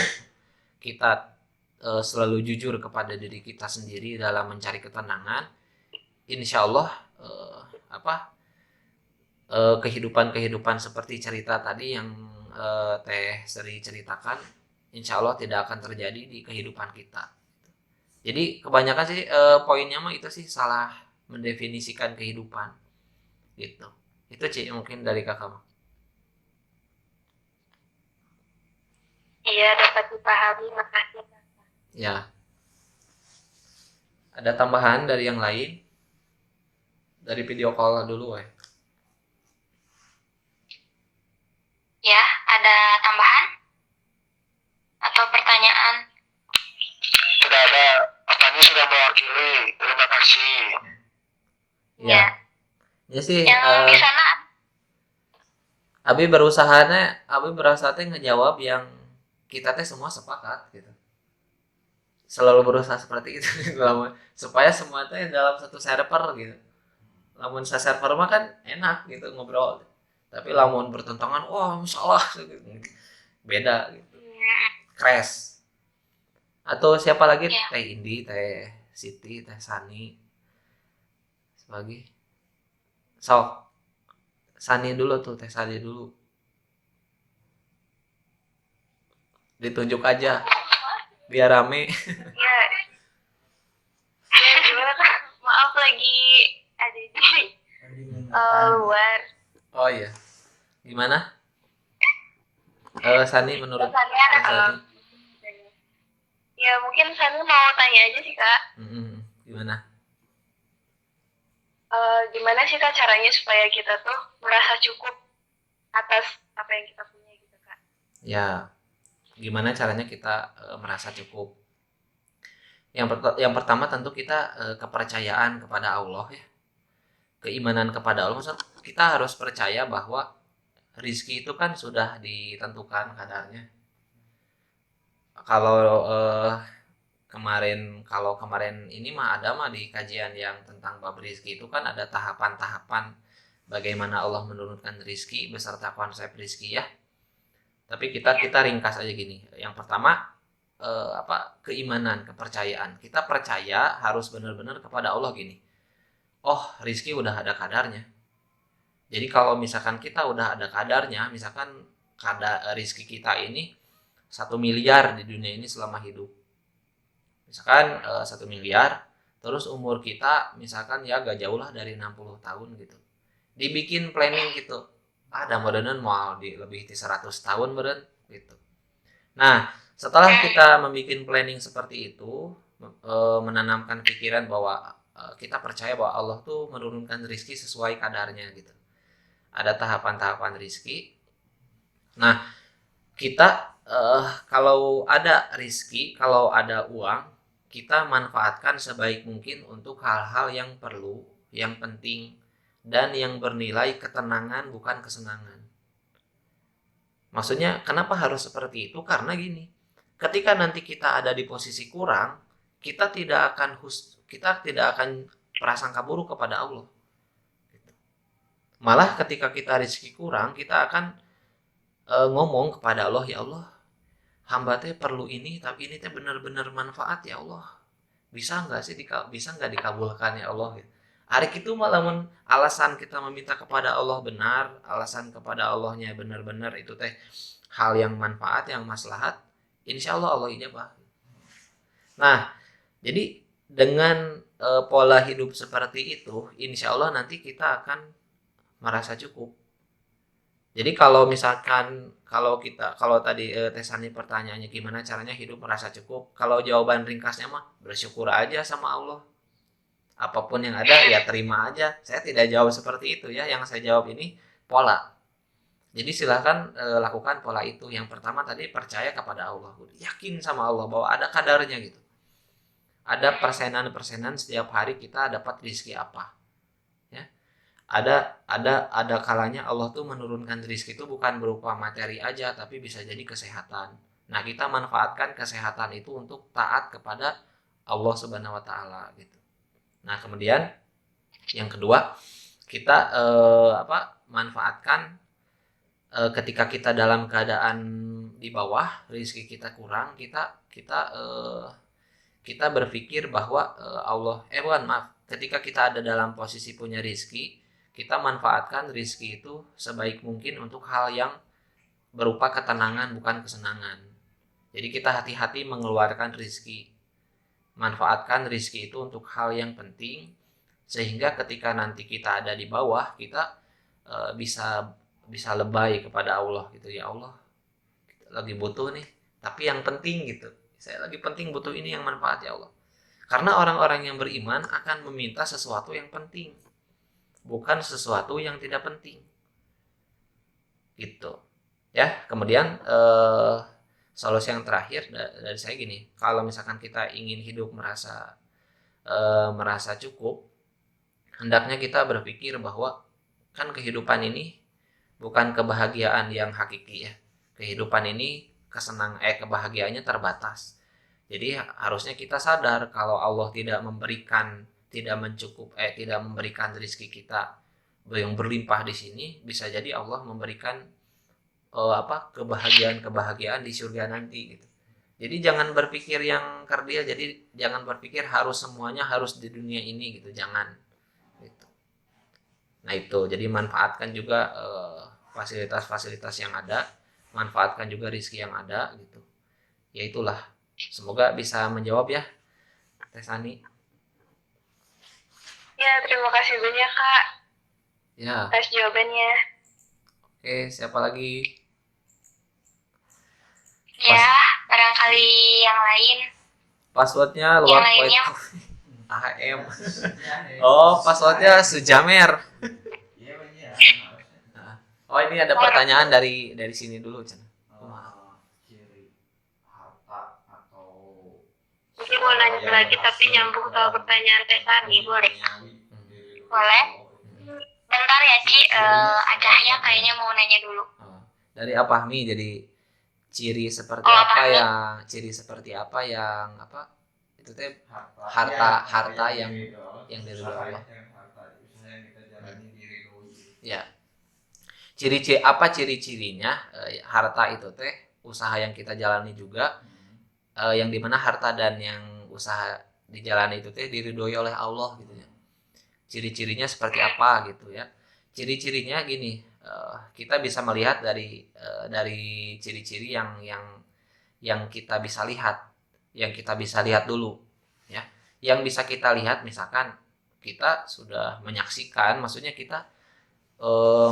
kita selalu jujur kepada diri kita sendiri dalam mencari ketenangan, insya Allah kehidupan-kehidupan seperti cerita tadi yang Teh Sri ceritakan, insya Allah tidak akan terjadi di kehidupan kita. Jadi kebanyakan sih poinnya mah itu sih salah mendefinisikan kehidupan gitu. Itu Ci mungkin dari kakak mah. Iya, dapat dipahami. Makasih. Ya. Ada tambahan dari yang lain? Dari video call dulu ya. Ya, ada tambahan atau pertanyaan? Tidak ada, Tanya sudah mewakili, terima kasih. Ya. Ya sih. Yang di sana Abi berusaha teh ngejawab yang kita teh semua sepakat gitu. Selalu berusaha seperti itu gitu, supaya semua teh dalam satu server gitu. Lamun server mah kan enak gitu ngobrol. Tapi lamun bertentangan, wah salah gitu. Beda gitu. Crash. Atau siapa lagi? Ya. Teh Indi, Teh Siti, Teh Sani. Sebagai sok. Sani dulu tuh, Teh Sani dulu. Ditunjuk aja. Biar rame. Ya, ya gimana Kak? Maaf lagi ada di luar. Oh iya. Gimana? Sani menurut Pertanyaan Sani. Ya mungkin Sani mau tanya aja sih Kak. Gimana? Gimana sih Kak caranya supaya kita tuh merasa cukup atas apa yang kita punya gitu Kak? Ya, gimana caranya kita merasa cukup? Yang pertama tentu kita kepercayaan kepada Allah ya. Keimanan kepada Allah. Maksudnya kita harus percaya bahwa rizki itu kan sudah ditentukan kadarnya. Kalau kemarin ini mah ada mah di kajian yang tentang bab rizki itu kan ada tahapan-tahapan bagaimana Allah menurunkan rizki beserta konsep rizki ya. Tapi kita ringkas aja gini. Yang pertama keimanan, kepercayaan. Kita percaya harus benar-benar kepada Allah gini. Oh, rizki udah ada kadarnya. Jadi kalau misalkan kita udah ada kadarnya, misalkan rizki kita ini 1 miliar di dunia ini selama hidup. Misalkan 1 miliar, terus umur kita misalkan ya gak jauh lah dari 60 tahun gitu. Dibikin planning gitu. Ada modelan mau di lebih di 100 tahun beren gitu. Nah, setelah kita membuat planning seperti itu, menanamkan pikiran bahwa kita percaya bahwa Allah tuh menurunkan rizki sesuai kadarnya gitu. Ada tahapan-tahapan rizki. Nah, kita kalau ada rizki, kalau ada uang, kita manfaatkan sebaik mungkin untuk hal-hal yang perlu, yang penting, dan yang bernilai ketenangan bukan kesenangan. Maksudnya kenapa harus seperti itu? Karena gini, ketika nanti kita ada di posisi kurang, kita tidak akan prasangka buruk kepada Allah. Malah ketika kita rezeki kurang, kita akan ngomong kepada Allah, ya Allah, hamba teh perlu ini, tapi ini teh benar-benar manfaat ya Allah. Bisa nggak dikabulkan ya Allah? Hari itu malah alasan kita meminta kepada Allah benar, alasan kepada Allahnya benar-benar itu teh hal yang manfaat, yang maslahat, insya Allah Allah ijabah. Nah, jadi dengan pola hidup seperti itu, insya Allah nanti kita akan merasa cukup. Jadi kalau misalkan kalau tadi Teh Sani pertanyaannya gimana caranya hidup merasa cukup, kalau jawaban ringkasnya mah bersyukur aja sama Allah. Apapun yang ada ya terima aja. Saya tidak jawab seperti itu ya. Yang saya jawab ini pola. Jadi silahkan lakukan pola itu. Yang pertama tadi percaya kepada Allah. Yakin sama Allah bahwa ada kadarnya gitu. Ada persenan-persenan setiap hari kita dapat rezeki apa. Ya. Ada kalanya Allah tuh menurunkan rezeki itu bukan berupa materi aja, tapi bisa jadi kesehatan. Nah, kita manfaatkan kesehatan itu untuk taat kepada Allah Subhanahu wa taala gitu. Nah, kemudian yang kedua, kita manfaatkan ketika kita dalam keadaan di bawah, rezeki kita kurang, kita berpikir bahwa ketika kita ada dalam posisi punya rezeki, kita manfaatkan rezeki itu sebaik mungkin untuk hal yang berupa ketenangan, bukan kesenangan. Jadi kita hati-hati mengeluarkan rezeki, manfaatkan rezeki itu untuk hal yang penting, sehingga ketika nanti kita ada di bawah, kita bisa lebay kepada Allah gitu. Ya Allah, lagi butuh nih, tapi yang penting gitu, saya lagi penting butuh ini yang manfaat ya Allah. Karena orang-orang yang beriman akan meminta sesuatu yang penting, bukan sesuatu yang tidak penting gitu ya. Kemudian solusi yang terakhir dari saya gini, kalau misalkan kita ingin hidup merasa cukup, hendaknya kita berpikir bahwa kan kehidupan ini bukan kebahagiaan yang hakiki ya. Kehidupan ini kebahagiaannya terbatas. Jadi harusnya kita sadar kalau Allah tidak memberikan rezeki kita yang berlimpah di sini, bisa jadi Allah memberikan kebahagiaan di surga nanti gitu. Jadi jangan berpikir yang kerdil, jadi jangan berpikir semuanya harus di dunia ini gitu, jangan gitu. Nah itu, jadi manfaatkan juga fasilitas-fasilitas yang ada, manfaatkan juga rezeki yang ada gitu. Ya itulah, semoga bisa menjawab ya Teh Sani. Ya, terima kasih banyak Kak Ya. atas jawabannya. Oke, siapa lagi? Ya, barangkali yang lain. Passwordnya Yang luar lainnya. AM. Oh, passwordnya Sujamer. Oh, ini ada pertanyaan dari sini dulu, Chan. Ciri harta atau Mungkin mau lanjut lagi tapi nyambung ke pertanyaan Teh Sani, boleh? Boleh. Bentar ya Ci, Acahnya kayaknya mau nanya dulu. Dari Apahmi, jadi ciri seperti apa yang itu teh harta yang diridhoi Allah. Ya. Ciri-cirinya harta itu teh usaha yang kita jalani juga, yang dimana harta dan yang usaha dijalani itu teh diridhoi oleh Allah gitu ya. Ciri-cirinya seperti apa gitu ya. Ciri-cirinya gini, kita bisa melihat dari ciri-ciri yang kita bisa lihat dulu ya. Yang bisa kita lihat, misalkan kita sudah menyaksikan, maksudnya kita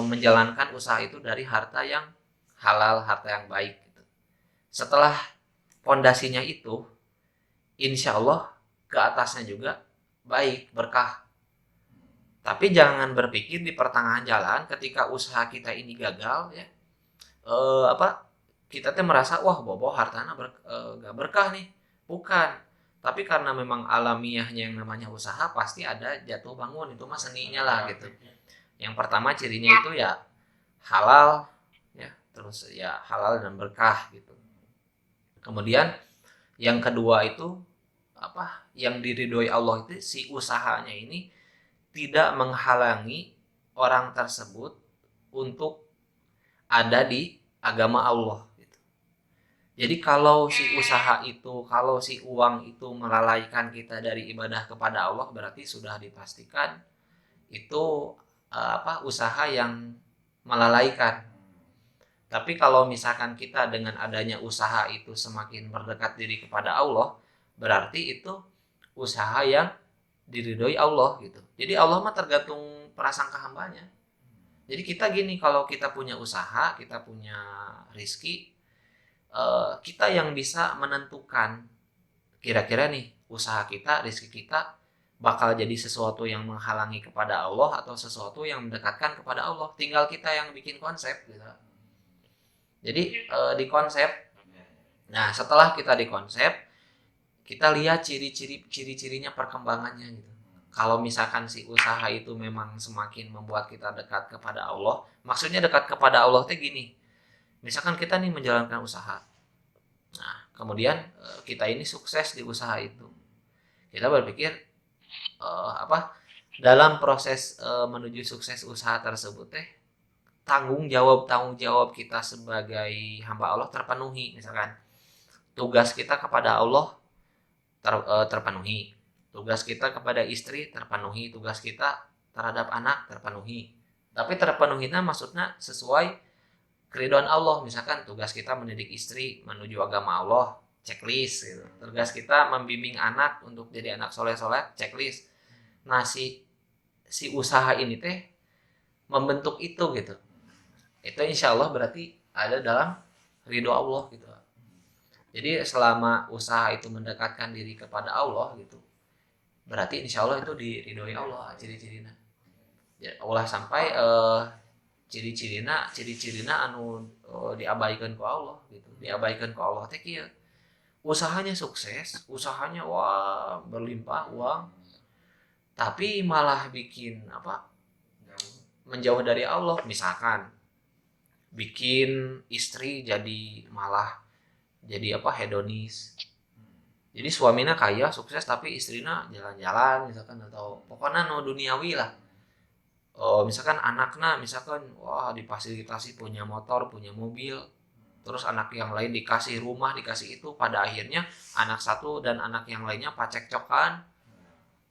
menjalankan usaha itu dari harta yang halal, harta yang baik gitu. Setelah fondasinya itu, insya Allah ke atasnya juga baik, berkah. Tapi jangan berpikir di pertengahan jalan ketika usaha kita ini gagal ya, kita tuh merasa wah bobo hartana gak berkah nih. Bukan. Tapi karena memang alamiahnya yang namanya usaha, pasti ada jatuh bangun, itu mah seninya lah gitu. Yang pertama cirinya itu ya halal ya, terus ya halal dan berkah gitu. Kemudian yang kedua itu yang diridhoi Allah itu si usahanya ini tidak menghalangi orang tersebut untuk ada di agama Allah gitu. Jadi kalau si usaha itu, kalau si uang itu melalaikan kita dari ibadah kepada Allah, berarti sudah dipastikan itu usaha yang melalaikan. Tapi kalau misalkan kita dengan adanya usaha itu semakin berdekat diri kepada Allah, berarti itu usaha yang diridhoi Allah gitu. Jadi Allah mah tergantung prasangka hambanya. Jadi kita gini, kalau kita punya usaha, kita punya rezeki, kita yang bisa menentukan kira-kira nih usaha kita, rezeki kita bakal jadi sesuatu yang menghalangi kepada Allah atau sesuatu yang mendekatkan kepada Allah. Tinggal kita yang bikin konsep gitu. Jadi di konsep. Nah, setelah kita di konsep, kita lihat ciri-cirinya, perkembangannya gitu. Kalau misalkan si usaha itu memang semakin membuat kita dekat kepada Allah, maksudnya dekat kepada Allah itu gini. Misalkan kita nih menjalankan usaha. Nah, kemudian kita ini sukses di usaha itu. Kita berpikir dalam proses menuju sukses usaha tersebut tanggung jawab kita sebagai hamba Allah terpenuhi. Misalkan tugas kita kepada Allah terpenuhi, tugas kita kepada istri terpenuhi, tugas kita terhadap anak terpenuhi. Tapi terpenuhinya maksudnya sesuai keridhaan Allah. Misalkan tugas kita mendidik istri menuju agama Allah, checklist gitu. Tugas kita membimbing anak untuk jadi anak soleh-soleh, checklist. Nah si usaha ini membentuk itu gitu. Itu insya Allah berarti ada dalam ridho Allah gitu. Jadi selama usaha itu mendekatkan diri kepada Allah gitu, berarti insya Allah itu diridhoi Allah ciri-cirina. Ya, Allah sampai ciri-cirina anu diabaikan ku Allah gitu. Diabaikan ku Allah teh kieu. Usahanya sukses, usahanya wah berlimpah uang, tapi malah bikin menjauh dari Allah. Misalkan bikin istri malah jadi hedonis. Jadi suaminya kaya sukses tapi istrinya jalan-jalan misalkan, atau pokoknya duniawi lah. Misalkan anaknya wah difasilitasi punya motor, punya mobil, terus anak yang lain dikasih rumah, dikasih itu, pada akhirnya anak satu dan anak yang lainnya pacekcokan,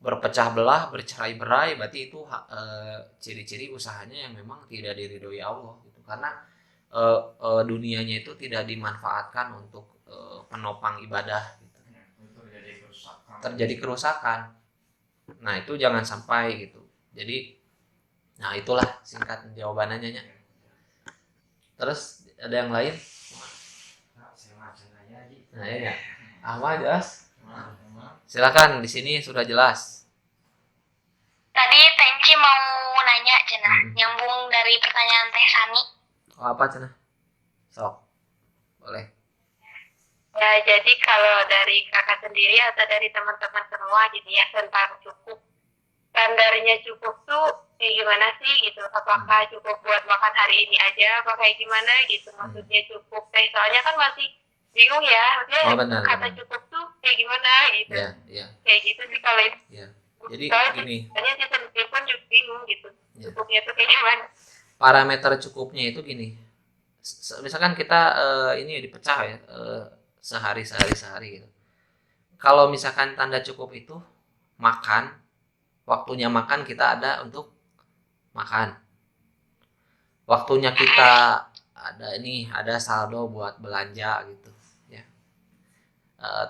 berpecah belah, bercerai-berai. Berarti itu ciri-ciri usahanya yang memang tidak diridhoi Allah gitu. Karena dunianya itu tidak dimanfaatkan untuk penopang ibadah gitu. Terjadi kerusakan. Nah itu jangan sampai gitu. Jadi nah itulah singkat jawabannya. Terus ada yang lain? Nah ya, Ahmad jelas. Silakan, di sini sudah jelas. Tadi Tenci mau nanya cenah, nyambung dari pertanyaan Teh Sani. Oh, apa cenah? Sok. Boleh. Ya, jadi kalau dari kakak sendiri atau dari teman-teman semua gitu ya tentang cukup, standarnya cukup tuh kayak gimana sih gitu? Apakah cukup buat makan hari ini aja? Apa kayak gimana gitu? Maksudnya cukup soalnya kan masih bingung ya. Maksudnya benar, kata benar. cukup tuh kayak gimana gitu? Ya. Kayak gitu sih kalau itu. Ya. Jadi gini. Soalnya saya sendiri pun juga bingung gitu. Ya. Cukupnya tuh kayak gimana? Parameter cukupnya itu gini. Misalkan kita ini dipecah ya, sehari gitu. Kalau misalkan tanda cukup itu makan, waktunya makan kita ada untuk makan. Waktunya kita ada saldo buat belanja gitu ya.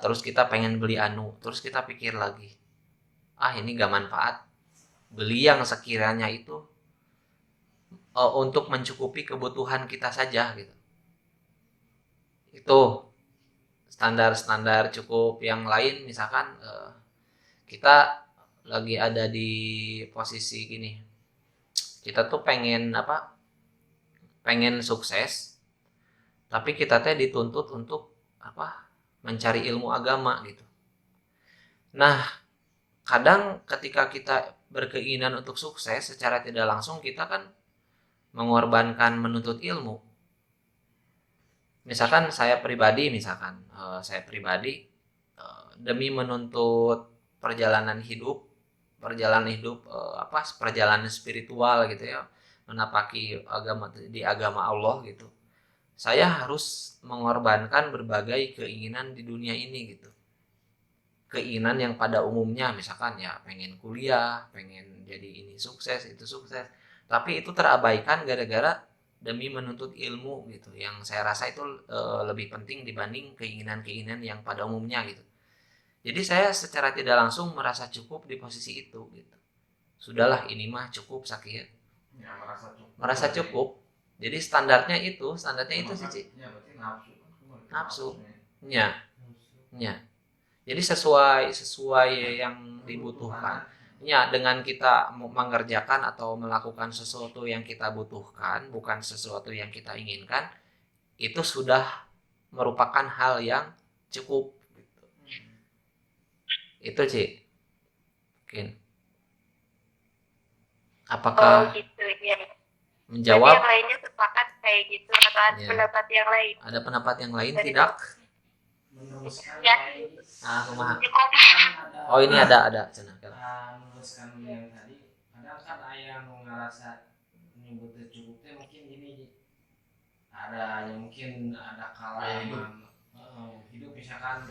Terus kita pengen beli terus kita pikir lagi, ini gak manfaat. Beli yang sekiranya itu untuk mencukupi kebutuhan kita saja gitu. Itu standar cukup. Yang lain misalkan kita lagi ada di posisi gini, kita tuh pengen sukses, tapi kita dituntut untuk mencari ilmu agama gitu. Nah kadang ketika kita berkeinginan untuk sukses, secara tidak langsung kita kan mengorbankan menuntut ilmu. Misalkan saya pribadi demi menuntut perjalanan hidup perjalanan spiritual gitu ya, menapaki agama Allah gitu. Saya harus mengorbankan berbagai keinginan di dunia ini gitu. Keinginan yang pada umumnya misalkan ya pengen kuliah, pengen jadi ini sukses, itu sukses. Tapi itu terabaikan gara-gara demi menuntut ilmu gitu, yang saya rasa itu lebih penting dibanding keinginan-keinginan yang pada umumnya gitu. Jadi saya secara tidak langsung merasa cukup di posisi itu gitu. Sudahlah ini mah cukup sakit. Ya, merasa cukup. Jadi standarnya itu sih nafsu. Ya. Jadi sesuai yang dibutuhkan. Ya, dengan kita mengerjakan atau melakukan sesuatu yang kita butuhkan, bukan sesuatu yang kita inginkan, itu sudah merupakan hal yang cukup gitu. Itu Ci. Mungkin. Apakah gitu ya. menjawab? Jadi yang lainnya sepakat kayak gitu atau ada pendapat yang lain? Ada pendapat yang lain tidak? Ya. Kumaha? Cukup. Oh ini ada cenah. Meneruskan yang tadi kadang kan ayah mau ngerasa nyebut cukup teh mungkin ini ada yang mungkin ada kalangan hidup misalkan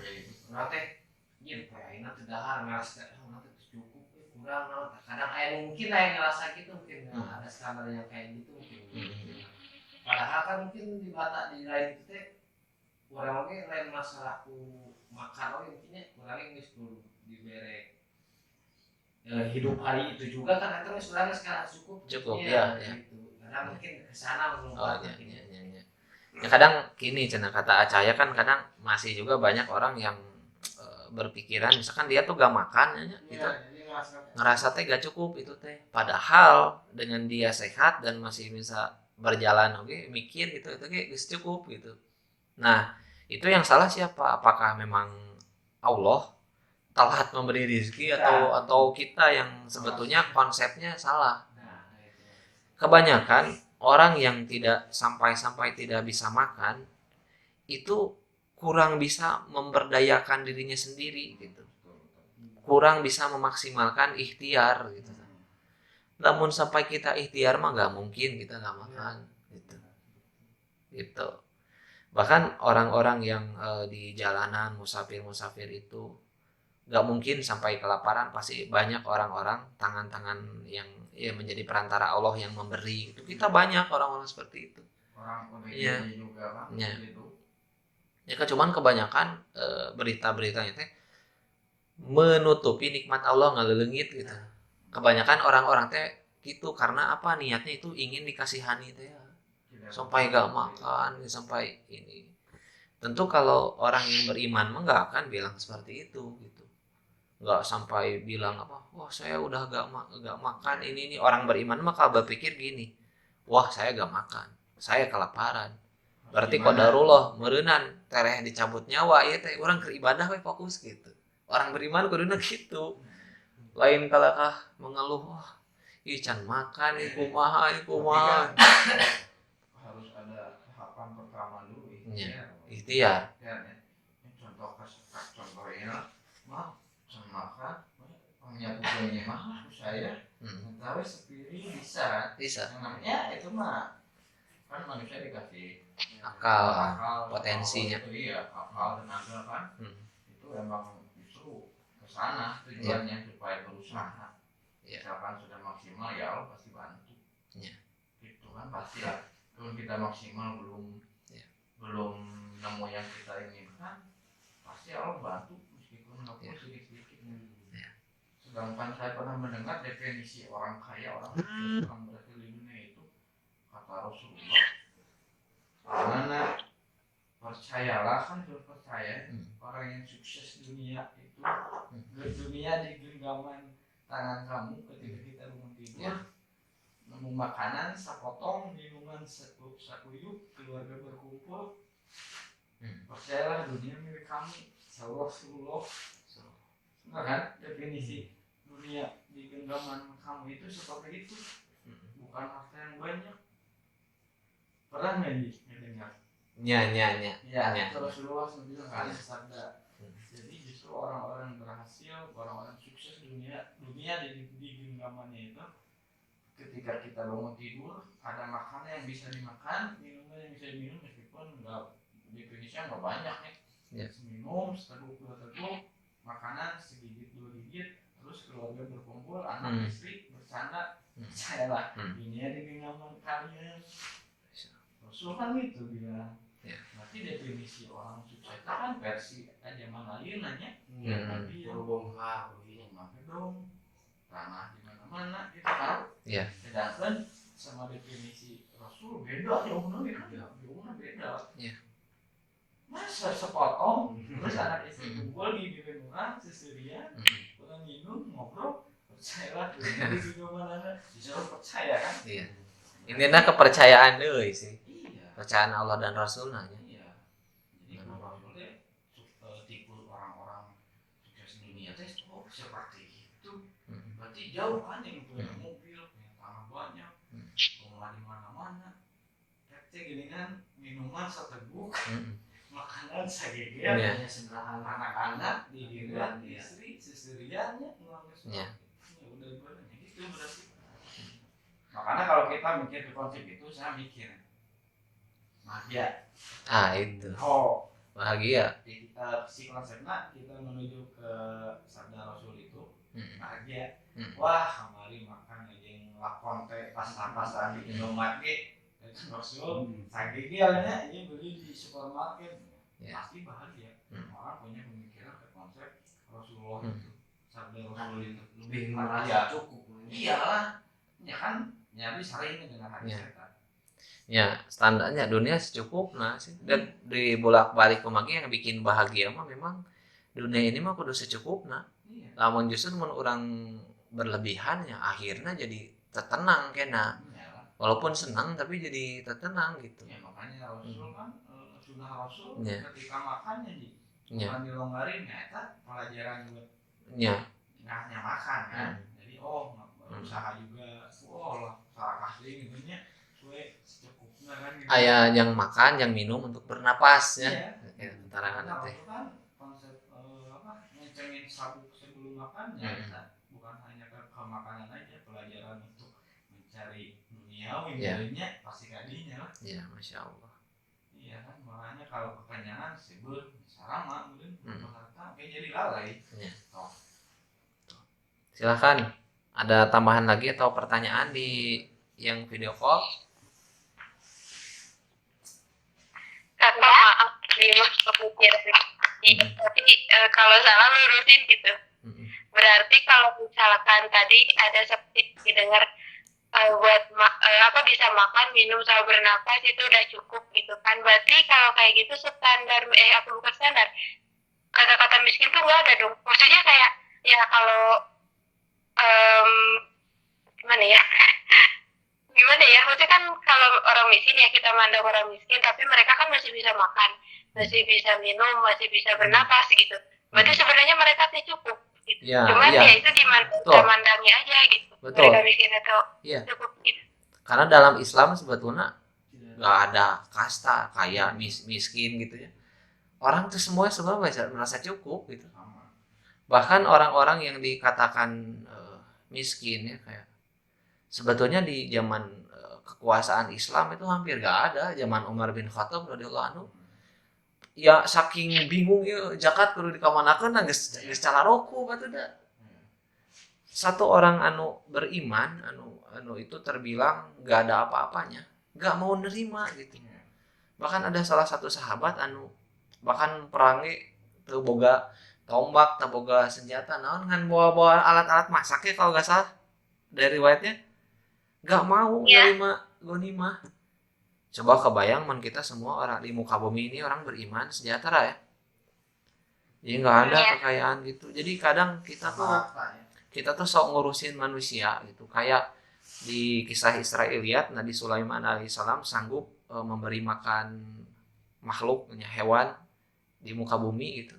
orang teh iya kayak ini teh dahar ngerasa nanti cukup kurang kadang ayah mungkin ayah ngerasa gitu mungkin ada standar yang kayak gitu mungkin padahal kan mungkin di mata di lain itu teh orang oke lain masalahku makan oke mungkinnya orang yang dulu diberi hidup hari itu juga kan itu sebenarnya sekarang cukup ya gitu kadang mungkin kesana belum ya kadang gini cenah kata Acaya kan kadang masih juga banyak orang yang berpikiran misalkan dia tuh gak makan gitu ngerasa teh gak cukup itu teh padahal dengan dia sehat dan masih bisa berjalan oke mikir gitu itu kayak cukup gitu nah itu yang salah siapa apakah memang Allah telat memberi rezeki atau kita yang sebetulnya konsepnya salah. Kebanyakan orang yang tidak sampai tidak bisa makan itu kurang bisa memberdayakan dirinya sendiri gitu. Kurang bisa memaksimalkan ikhtiar gitu. Namun sampai kita ikhtiar mah nggak mungkin kita nggak makan gitu. Gitu. Bahkan orang-orang yang di jalanan musafir itu nggak mungkin sampai kelaparan pasti banyak orang-orang tangan-tangan yang ya menjadi perantara Allah yang memberi itu kita banyak orang-orang seperti itu orang ya juga kan ya. Gitu. Ya cuman kebanyakan berita-beritanya teh menutupi nikmat Allah ngalelengit gitu kebanyakan orang-orang teh gitu karena apa niatnya itu ingin dikasihani teh ya. Sampai gak makan sampai ini tentu kalau orang yang beriman mah nggak akan bilang seperti itu gitu nggak sampai bilang apa wah saya udah gak makan ini orang beriman mah kalau berpikir gini wah saya gak makan saya kelaparan berarti qadarullah meureunnan tereh dicabut nyawa ya teh orang ke ibadah we fokus gitu orang beriman kuduna gitu lain kalakah mengeluh wah ih can makan ih kumaha harus ada tahapan pertama dulu ikhtiar contoh contohnya mah makan punya tujuannya mah saya tahu sepiring bisa namanya itu mah kan manusia dikasih akal potensinya iya akal tenaga kan itu emang justru kesana tujuannya supaya berusaha misalkan sudah maksimal ya Allah pasti bantu itu kan pasti lah kalau kita maksimal belum nemu yang kita inginkan pasti Allah bantu meskipun nggak sedikit sedangkan saya pernah mendengar definisi orang kaya orang berhasil di dunia itu kata Rasulullah mana percayalah kan harus percaya orang yang sukses dunia itu dunia di genggaman tangan kamu ketika kita bangun tidur nemu makanan sepotong minuman sakuyuk keluarga berkumpul percayalah dunia milik kamu Rasulullah nah kan definisi dunia di genggaman kamu itu seperti itu bukan harta yang banyak pernah nggak dengar Rasulullah bilang kan sabda jadi justru orang-orang berhasil orang-orang sukses dunia di genggamannya itu ketika kita bangun tidur ada makanan yang bisa dimakan minuman yang bisa diminum meskipun nggak definisinya nggak banyak minum seteguk dua teguk makanan segigit dua gigit terus keluarga berkumpul anak istri bercanda percayalah dunia di genggaman kalian Rasul kan gitu bilang berarti definisi orang sukses kan versi zaman lain nanya tapi berbongkar maaf dong tanah di mana-mana itu kan sedangkan sama definisi Rasul beda jauhnya beda masa sepotong terus anak istri kumpul di rumah seserian pulang minum ngobrol percayalah di juga mana disuruh percaya kan intinya kepercayaan deh sih percayaan Allah dan Rasulnya jadi Rasulnya tipu orang-orang sukses dunia teh seperti itu berarti jauh kan yang punya mobil punya tanah banyak rumah di mana-mana teh gini kan minuman seteguk makanan segeger sebelahan anak-anak di istri seseriannya udah gitu berarti kita mikir ke konsep itu, saya mikir bahagia. Itu Oh, bahagia. Si konsepnya kita menuju ke sabda Rasul itu bahagia. Hmm. Wah, kemarin makan aja yang lakon teh pas-pasan di Indomaret ge Rasul sagegilnya aja beli di supermarket. Pasti bahagia. Orang punya pemikiran ke konsep Rasulullah itu. Sabda Rasul itu lebih merasa cukup. Iyalah. Ya kan nyari saling dengan hadis setan. Ya, standarnya dunia secukupnya sih. Dan di bolak-balik pemagi yang bikin bahagia mah memang dunia ini mah kudu secukupnya. Lamun justru mun orang berlebihan ya akhirnya jadi tertenang kena. Walaupun senang tapi jadi tertenang gitu. Ya makanya Rasul kan sunnah Rasul ketika makannya bukan dilonggarin ya, pelajaran buat nggaknya makan kan. Jadi usaha juga lah salah kasih gitu nya suwe secukupnya kan gitu. Aya yang makan, yang minum untuk bernapas ya. Keterangan itu kan konsep ngecengin sabuk sebelum makan ya bukan hanya ke makanan aja, pelajaran untuk mencari duniawi nya pasti kadinya lah. Iya, Masya Allah. Iya kan, makanya kalau kekenyangan sibuk sarama mungkin harta kayak jadi lalai. Silakan. Ada tambahan lagi atau pertanyaan di yang video call? Kata maaf Dimas kepikiran. Tapi kalau salah lurusin gitu. Berarti kalau misalkan tadi ada seperti didengar buat bisa makan, minum, sama bernapas itu udah cukup gitu kan. Berarti kalau kayak gitu standar bukan standar. Kata-kata miskin tuh nggak ada dong. Maksudnya kayak ya kalau gimana ya? Maksudnya kan kalau orang miskin ya kita mandang orang miskin, tapi mereka kan masih bisa makan, masih bisa minum, masih bisa bernapas gitu. Berarti sebenarnya mereka tuh cukup. Gitu. Cuman ya itu mandangnya aja gitu. Betul. Mereka miskin atau cukup gitu. Karena dalam Islam sebetulnya nggak ada kasta kaya miskin gitu ya. Orang tuh semua merasa cukup gitu. Bahkan orang-orang yang dikatakan miskin ya kayak sebetulnya di zaman kekuasaan Islam itu hampir gak ada. Zaman Umar bin Khattab radhiyallahu anhu ya saking bingung ya zakat kudu dikamanakeun geus calaroku batuda. Satu orang beriman itu terbilang gak ada apa-apanya, gak mau nerima gitu. Bahkan ada salah satu sahabat bahkan perangnya teu boga tombak, teu boga senjata, naon ngan bawa alat-alat masak ya kalau gak salah dari riwayatnya. Gak mau nerima ghanimah. Coba kebayang kita semua orang di muka bumi ini orang beriman sejahtera ya. Jadi gak ada kekayaan gitu. Jadi kadang kita tuh sok ngurusin manusia gitu. Kayak di kisah Israiliyat, Nabi Sulaiman alaihissalam sanggup memberi makan makhluk, hewan di muka bumi gitu.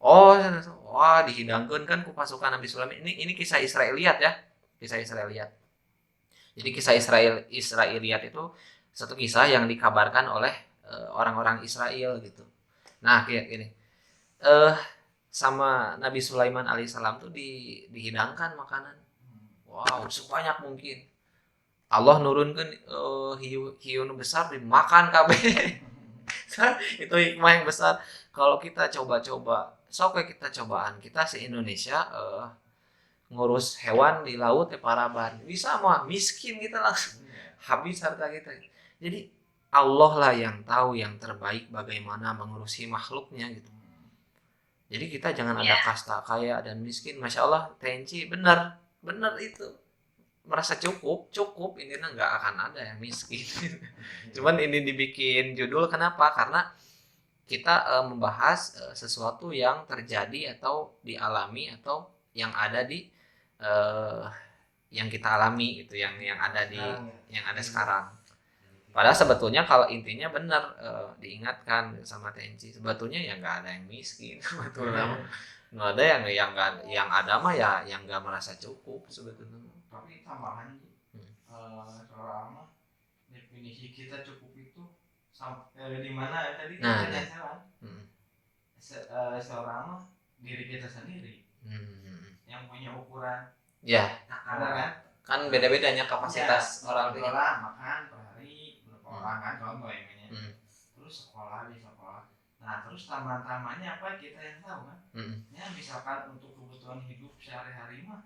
Wah dihidangkan kan ku pasukan Nabi Sulaiman. Ini kisah Israiliyat ya. Kisah Israiliyat. Jadi kisah Israiliyat itu satu kisah yang dikabarkan oleh orang-orang Israel gitu. Nah kayak gini, sama Nabi Sulaiman alaihissalam tuh dihidangkan makanan. Wow, sebanyak mungkin. Allah nurunkan hiu besar dimakan kabeh. Itu hikmah yang besar. Kalau kita coba-coba, kita cobaan kita se-Indonesia ngurus hewan di laut paraban bisa mah miskin kita langsung habis harta kita. Jadi Allah lah yang tahu yang terbaik bagaimana mengurusi makhluknya gitu. Jadi kita jangan ada kasta kaya dan miskin. Masya Allah Tenci benar itu merasa cukup ini nggak akan ada yang miskin. Cuman ini dibikin judul kenapa? Karena kita membahas sesuatu yang terjadi atau dialami atau yang ada di yang kita alami gitu, yang ada di yang ada sekarang. Padahal sebetulnya kalau intinya benar diingatkan sama Tenci, sebetulnya ya nggak ada yang miskin, sebetulnya nggak ada yang ada mah ya yang nggak merasa cukup sebetulnya. Tapi tambahan soal definisi kita cukup itu sampai di mana tadi seorang diri kita sendiri yang punya ukuran. Ya. Ada kan? Kan beda-bedanya kapasitas orang tuh. Berapa makan per hari berapa orang kan contoh yang ini. Terus sekolah di sekolah. Nah terus tambahan-tambahannya apa kita yang tahu kan? Ya misalkan untuk kebutuhan hidup sehari-hari mah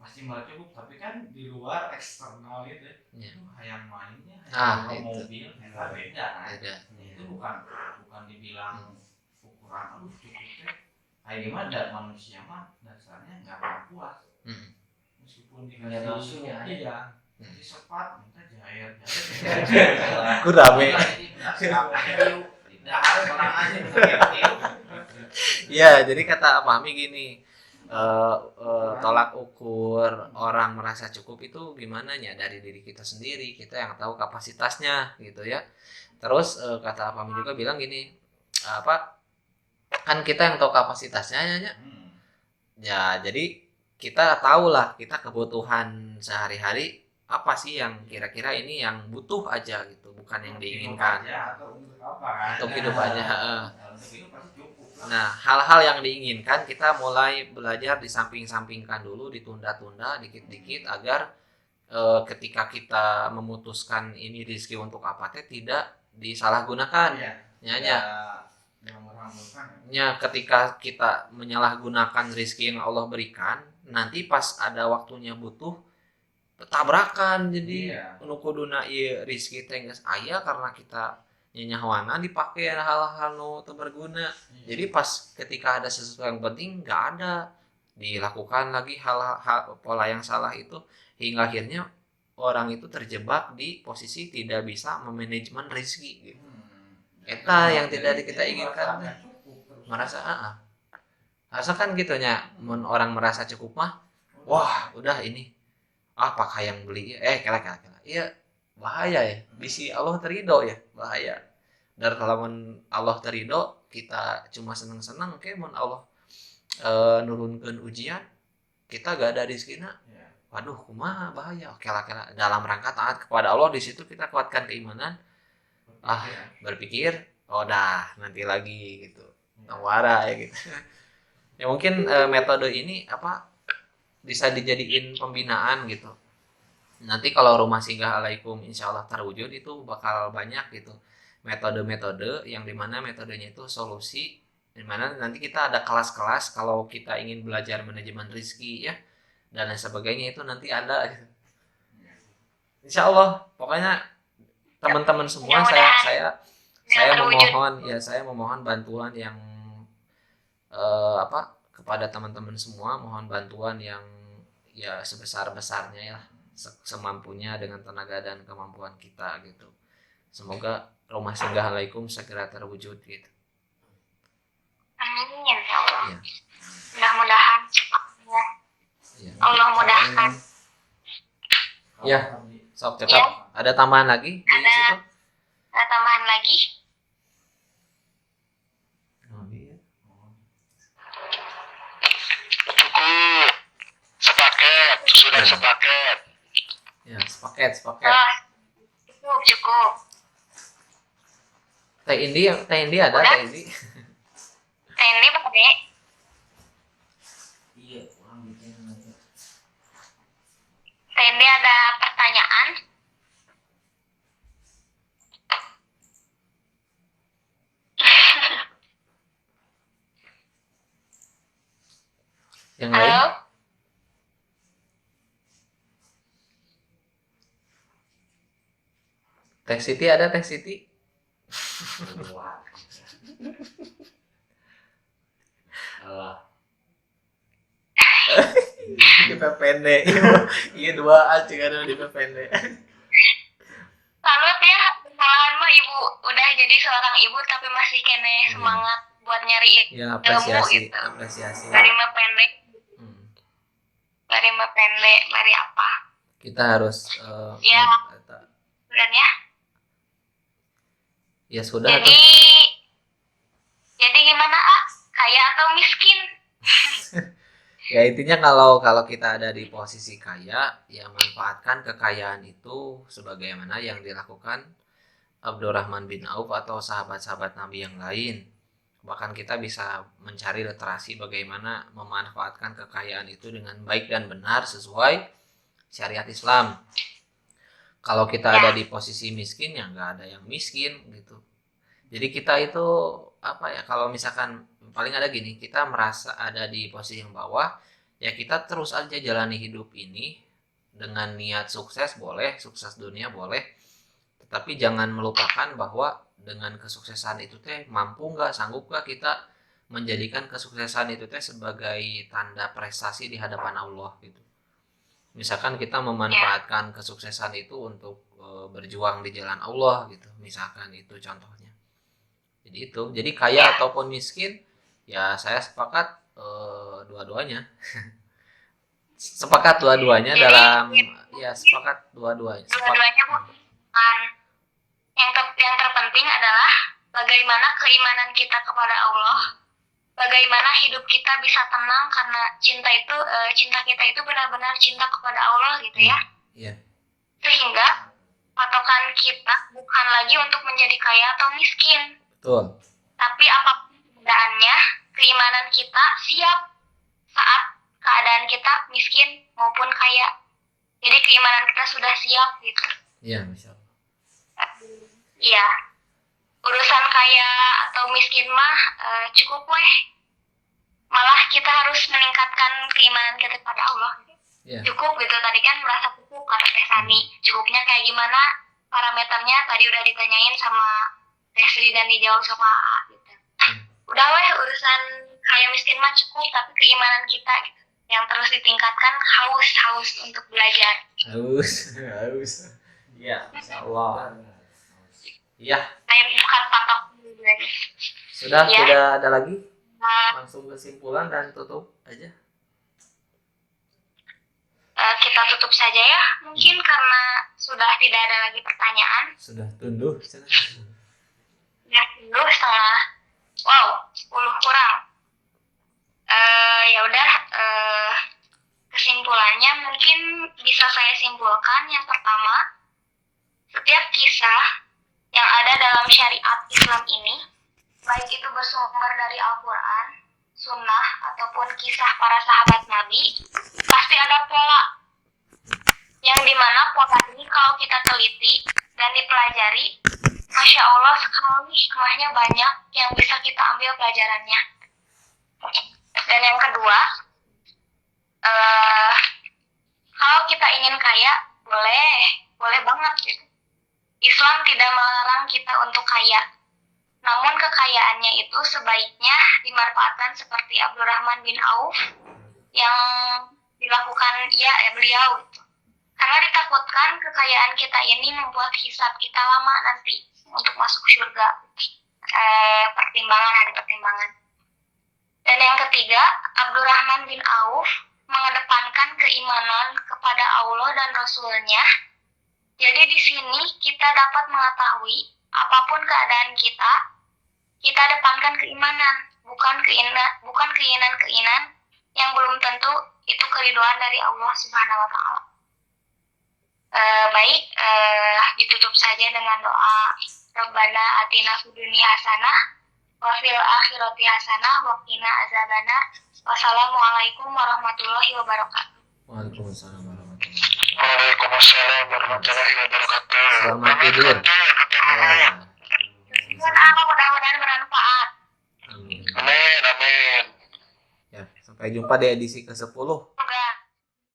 pasti nggak cukup, tapi kan di luar eksternal gitu itu hayang mainnya, hayang mobil, beda kan? Itu bukan dibilang ukuran cukup teh. Kayak gimana dan manusia mah dasarnya nggak akan puas. Meskipun dikasih iya disepat minta jair kurame ya. Jadi kata Pak Ami gini, tolak ukur orang merasa cukup itu gimana ya, dari diri kita sendiri, kita yang tahu kapasitasnya gitu ya. Terus kata Pak Ami juga bilang gini, kan kita yang tahu kapasitasnya ya, jadi kita tahulah kita kebutuhan sehari-hari apa sih yang kira-kira ini yang butuh aja gitu, bukan yang diinginkan untuk hidup aja. Nah, hal-hal yang diinginkan kita mulai belajar disamping-sampingkan dulu, ditunda-tunda dikit-dikit agar ketika kita memutuskan ini rezeki untuk apa teh tidak disalahgunakan. Ketika kita menyalahgunakan rezeki yang Allah berikan, nanti pas ada waktunya butuh tabrakan. Jadi nu kuduna ieu rezeki teh geus aya karena kita nyawana dipakai hal-hal nu teu berguna. Jadi pas ketika ada sesuatu yang penting enggak ada, dilakukan lagi hal-hal pola yang salah itu, hingga akhirnya orang itu terjebak di posisi tidak bisa memanajemen rezeki gitu. Eta yang tidak kita inginkan, merasa kan gitu nya. Mun orang merasa cukup mah, wah udah ini pakai yang beli kela iya bahaya ya, bisi Allah terido ya, bahaya. Dan kalau Allah terido kita cuma seneng-seneng, mun Allah nurunkeun ujian kita gak ada rezekina, waduh kumaha, bahaya. Kela dalam rangka taat kepada Allah, di situ kita kuatkan keimanan, berpikir nanti lagi gitu, nawara ya gitu. Ya mungkin metode ini bisa dijadiin pembinaan gitu. Nanti kalau rumah singgah alaikum insya Allah terwujud, itu bakal banyak gitu metode-metode yang dimana metodenya itu solusi, dimana nanti kita ada kelas-kelas kalau kita ingin belajar manajemen rezeki ya dan lain sebagainya, itu nanti ada gitu. Insya Allah. Pokoknya teman-teman semua, saya memohon bantuan yang kepada teman-teman semua, mohon bantuan yang ya sebesar-besarnya ya, semampunya dengan tenaga dan kemampuan kita gitu. Semoga rumah singgah alaikum segera terwujud gitu. Amin ya Allah. Ya. Mudah-mudahan ya. Allah mudahkan. Ya, sok tetap ya. Ada tambahan lagi di situ? Ada tambahan lagi? Cukup. Sepaket, sudah sepaket. Ya, sepaket. Cukup. Teh Indi ada. Udah? Teh Indi. Teh Indi pakai. Iya, kurang bikin aja. Teh Indi ada pertanyaan? Yang lain? Halo? Teh Siti ada, Teh Siti? Di PPND. Iya 2A juga ada di PPND. Salut ya, malahan mah ibu udah jadi seorang ibu tapi masih kene semangat buat nyariin Ya, ilmu gitu. apresiasi. Dari mah pendek. Mari apa? Kita harus ya. Bulan ya. Ya sudah. Jadi gimana kaya atau miskin? Ya intinya kalau kita ada di posisi kaya, ya manfaatkan kekayaan itu sebagaimana yang dilakukan Abdurrahman bin Auf atau sahabat-sahabat Nabi yang lain. Bahkan kita bisa mencari literasi bagaimana memanfaatkan kekayaan itu dengan baik dan benar sesuai syariat Islam. Kalau kita ada di posisi miskin ya nggak ada yang miskin gitu. Jadi kita itu apa ya, kalau misalkan paling ada gini, kita merasa ada di posisi yang bawah, ya kita terus aja jalani hidup ini dengan niat sukses boleh, sukses dunia boleh, tetapi jangan melupakan bahwa dengan kesuksesan itu teh mampu nggak, sanggup nggak kita menjadikan kesuksesan itu teh sebagai tanda prestasi di hadapan Allah gitu. Misalkan kita memanfaatkan kesuksesan itu untuk berjuang di jalan Allah gitu, misalkan itu contohnya. Jadi kaya ataupun miskin ya saya sepakat dua-duanya. Sepakat dua-duanya Jadi, dalam ya sepakat dua-duanya. Dua-duanya bukan. Yang terpenting adalah bagaimana keimanan kita kepada Allah, bagaimana hidup kita bisa tenang karena cinta kita itu benar-benar cinta kepada Allah gitu ya. Iya. Sehingga patokan kita bukan lagi untuk menjadi kaya atau miskin. Betul. Tapi apapun keadaannya, keimanan kita siap saat keadaan kita miskin maupun kaya. Jadi keimanan kita sudah siap gitu. Iya, Masya Allah. Iya. Urusan kaya atau miskin mah cukup weh. Malah kita harus meningkatkan keimanan kita kepada Allah. Iya. Cukup gitu, tadi kan merasa cukup kata Teh Sani. Cukupnya kayak gimana parameternya tadi udah ditanyain sama Teh Sri dan dijawab sama AA gitu. Udah weh, urusan kaya miskin mah cukup, tapi keimanan kita gitu yang terus ditingkatkan, haus untuk belajar. Haus. Iya, insyaallah. Iya. Saya bukan patok belajar. Sudah, Ya. tidak ada lagi? Nah, Langsung kesimpulan dan tutup aja. kita tutup saja ya, mungkin karena sudah tidak ada lagi pertanyaan. Sudah tunduh. Ya, dulu setengah. Wow, 10 kurang. Ya udah, kesimpulannya mungkin bisa saya simpulkan. Yang pertama, setiap kisah yang ada dalam syariat Islam ini, baik itu bersumber dari Al-Quran, Sunnah, ataupun kisah para sahabat Nabi, pasti ada pola. Yang dimana pola ini kalau kita teliti dan dipelajari, Masya Allah sekali hikmahnya banyak yang bisa kita ambil pelajarannya. Dan yang kedua, kalau kita ingin kaya, boleh banget gitu. Islam tidak melarang kita untuk kaya. Namun kekayaannya itu sebaiknya dimanfaatkan seperti Abdurrahman bin Auf yang dilakukan beliau gitu. Karena ditakutkan kekayaan kita ini membuat hisab kita lama nanti untuk masuk surga. Ada pertimbangan. Dan yang ketiga, Abdurrahman bin Auf mengedepankan keimanan kepada Allah dan Rasul-Nya. Jadi di sini kita dapat mengetahui apapun keadaan kita depankan keimanan, bukan keinginan yang belum tentu itu keridhaan dari Allah Subhanahu wa taala. Ditutup saja dengan doa Rabbana atina fid dunya hasanah wa fil akhirati hasanah wa qina azabannar. Wassalamualaikum warahmatullahi wabarakatuh. Waalaikumsalam warahmatullahi Waalaikumsalam warahmatullahi wabarakatuh. Selamat tidur. Mudah-mudahan bermanfaat. Amin. Amin. Ya, sampai jumpa di edisi ke-10.